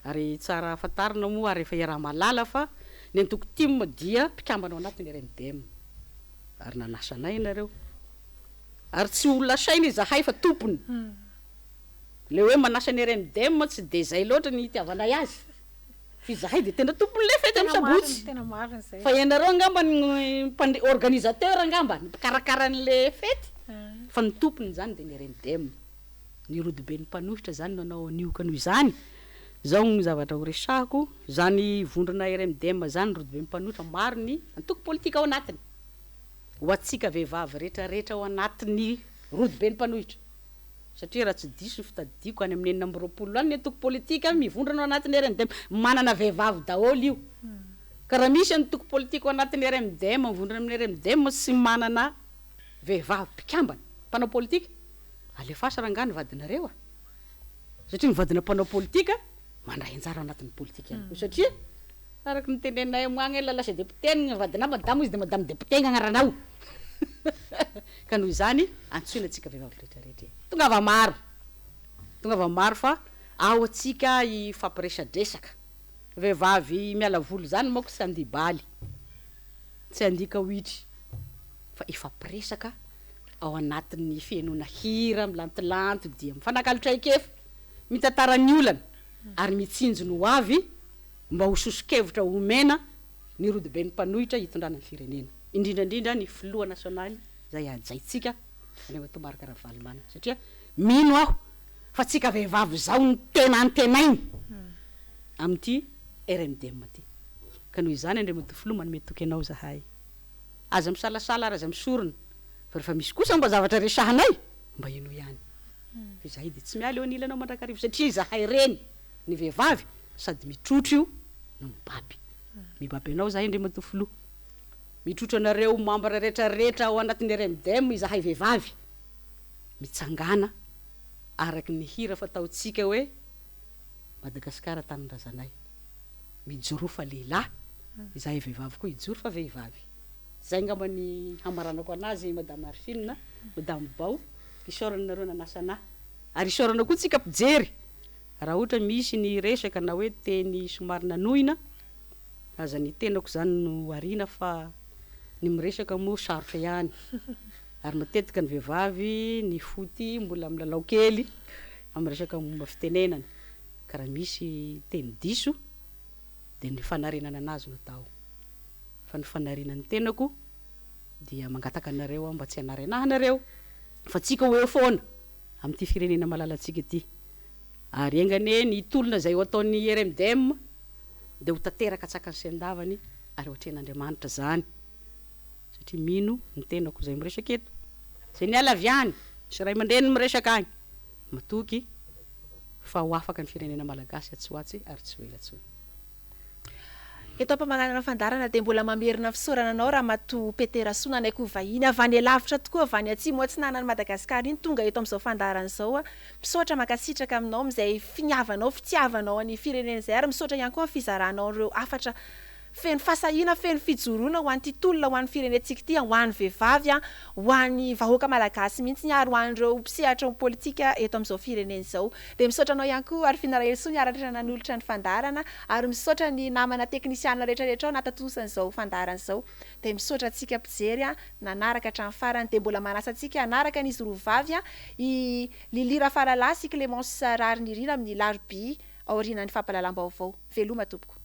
ary tsara fatarina moa ary efa iaraha malala fa ny antoko tim dia mpikambana ao anatin'ny RMDM ary nanasanay ianareo ary tsy olona saina izahay fa tompony le hoe manasa ny RMDM tsy de zay loatra ny itiavanay azy fa izahay de tena tompony le fety amin'ny sabotsy tena marina zay fa ianareo angamba ny organisateur angamba ny mpikarakara an'le fety fa ny tompony zany de ny RMDM ny rodibe ny mpanohitra zany nanao nioka noho izany zao ny zavatra horesahako zany vondrona RMDM zany rodibe ny mpanohitra maro ny antoko politika ao anatiny ho atsika vehivavy rehetrarehetra ao anatin'ny rodibe ny mpanohitra satria raha tsy diso ny fitadiko any amin'ny 4 any ny antoko politika mivondrana ao anatin'ny RMDM manana vehivavy daholo io ka raha misy antoko politika ao anatin'ny RMDM mivondrana amin'ny RMDM tsy manana vehivavy mpikambana mpanao politika alefasa rangany vadinareo satria ny vadina mpanao politika mandray anjara ao anatin'ny politika ihany koa satria araka ny tenenay moagny lasa député ny vadina madamo izy de madame député agnaranao ka noho izany antsoina atsika vehivavy rehetrarehetra tonga va maro fa ao atsika ifampiresadresaka vehivavy miala volo zany moko tsy andibaly tsy andika hoitry fa ifampiresaka ao anatin'ny fihainoana hira milantilanto dia mifanakalotra ikefa mitantara ny olana ary mitsinjo ny ho avy mba ho sosokevitra homena ny rodibe ny mpanohitra hitondrana ny firenena indrindrandrindra ny filoha nasionaly zay ajaitsika anefa tomarika ravalomana satria mino aho fa tsika vehivavy zao ny tena antenainy amin'ity RMDM ty ka noho izany andriamanito filoha manome toky anao zahay aza misalasala ary aza misorona fa rehefa misy kosa mba zavatra resahanay mba ino ihany fa izahay de tsy miala eo anilanao mandrakarivo satria izahay reny ny vehivavy sady mitrotro io no mibaby anao zahay andriamanito filoha mitrotro anareo mambra rehetrarehetra ao anatin'ny RMDM izahay vehivavy mitsangana araky ny hira fataotsika hoe Madagasikara tanin-drazanay mijoro fa lehilahy izahay vehivavy koa ijoro fa vehivavy zay ngamba ny hamaranako anazy madame Arifina madame Bao isaoranareo nanasana ary isaorana koa tsika mpijery raha ohatra misy ny resaka na hoe teny somary nanohina aza ny tenako zany no arina fa ny miresaka moa sarotra ihany ary matetika ny vehivavy ny foty mbola milalao kely amin'ny resaka momba fitenenana ka raha misy teny diso de ny fanarenana anazy no atao fa ny fanarenan'ny tenako dia mangataka anareo mba tsy hanarenahanareo fa tsika ho eo foana amin'ity firenena malalatsika ty ary engane ny tolona zay ho ataon'ny RMDM de ho tanteraka tsaka ny sendavany ary ohatren'Andriamanitra zany satria mino ny tenako zay miresaka eto zay ny alaviany sy ray aman-dreny miresaka agny matoky fa ho afaka ny firenena malagasy tsy hoatsy ary tsy ho elatsony eto ampamanana fandarana de mbola mamerina fisaorana anao raha mato peterasoana anay ko vahiny avany lavitra tokoa avany atsimo atsinanany Madagasikara iny tonga eto amin'izao fandarana zao misaotra makasitraka aminao amin'izay finiavanao fitiavanao any firenena zay ary misaotra ihany koa fizaranao ireo afatra feno fasahina feno fijoroana ho an'ity tolona ho an'ny firenentsika ty ho an'ny vehivavy ho an'ny vahoaka malagasy mihitsy ny ary ho an'ireo mpisehatra ny politika eto amin'izao firenena izao de misaotra anao ihany koa ary finaraheliso niaratra nanolotra ny fandarana ary misaotra ny namana teknisiana rehetrarehetra ao natatosany izao fandarana izao de misaotra atsika mpijery nanaraka hatramin'ny farany de mbola manasa atsika anaraka n'izy roavavy i Lilira Faralasa Clémence Rary nirina amin'ny larbi aorianan'ny fampalalam-baovao veloma tompoko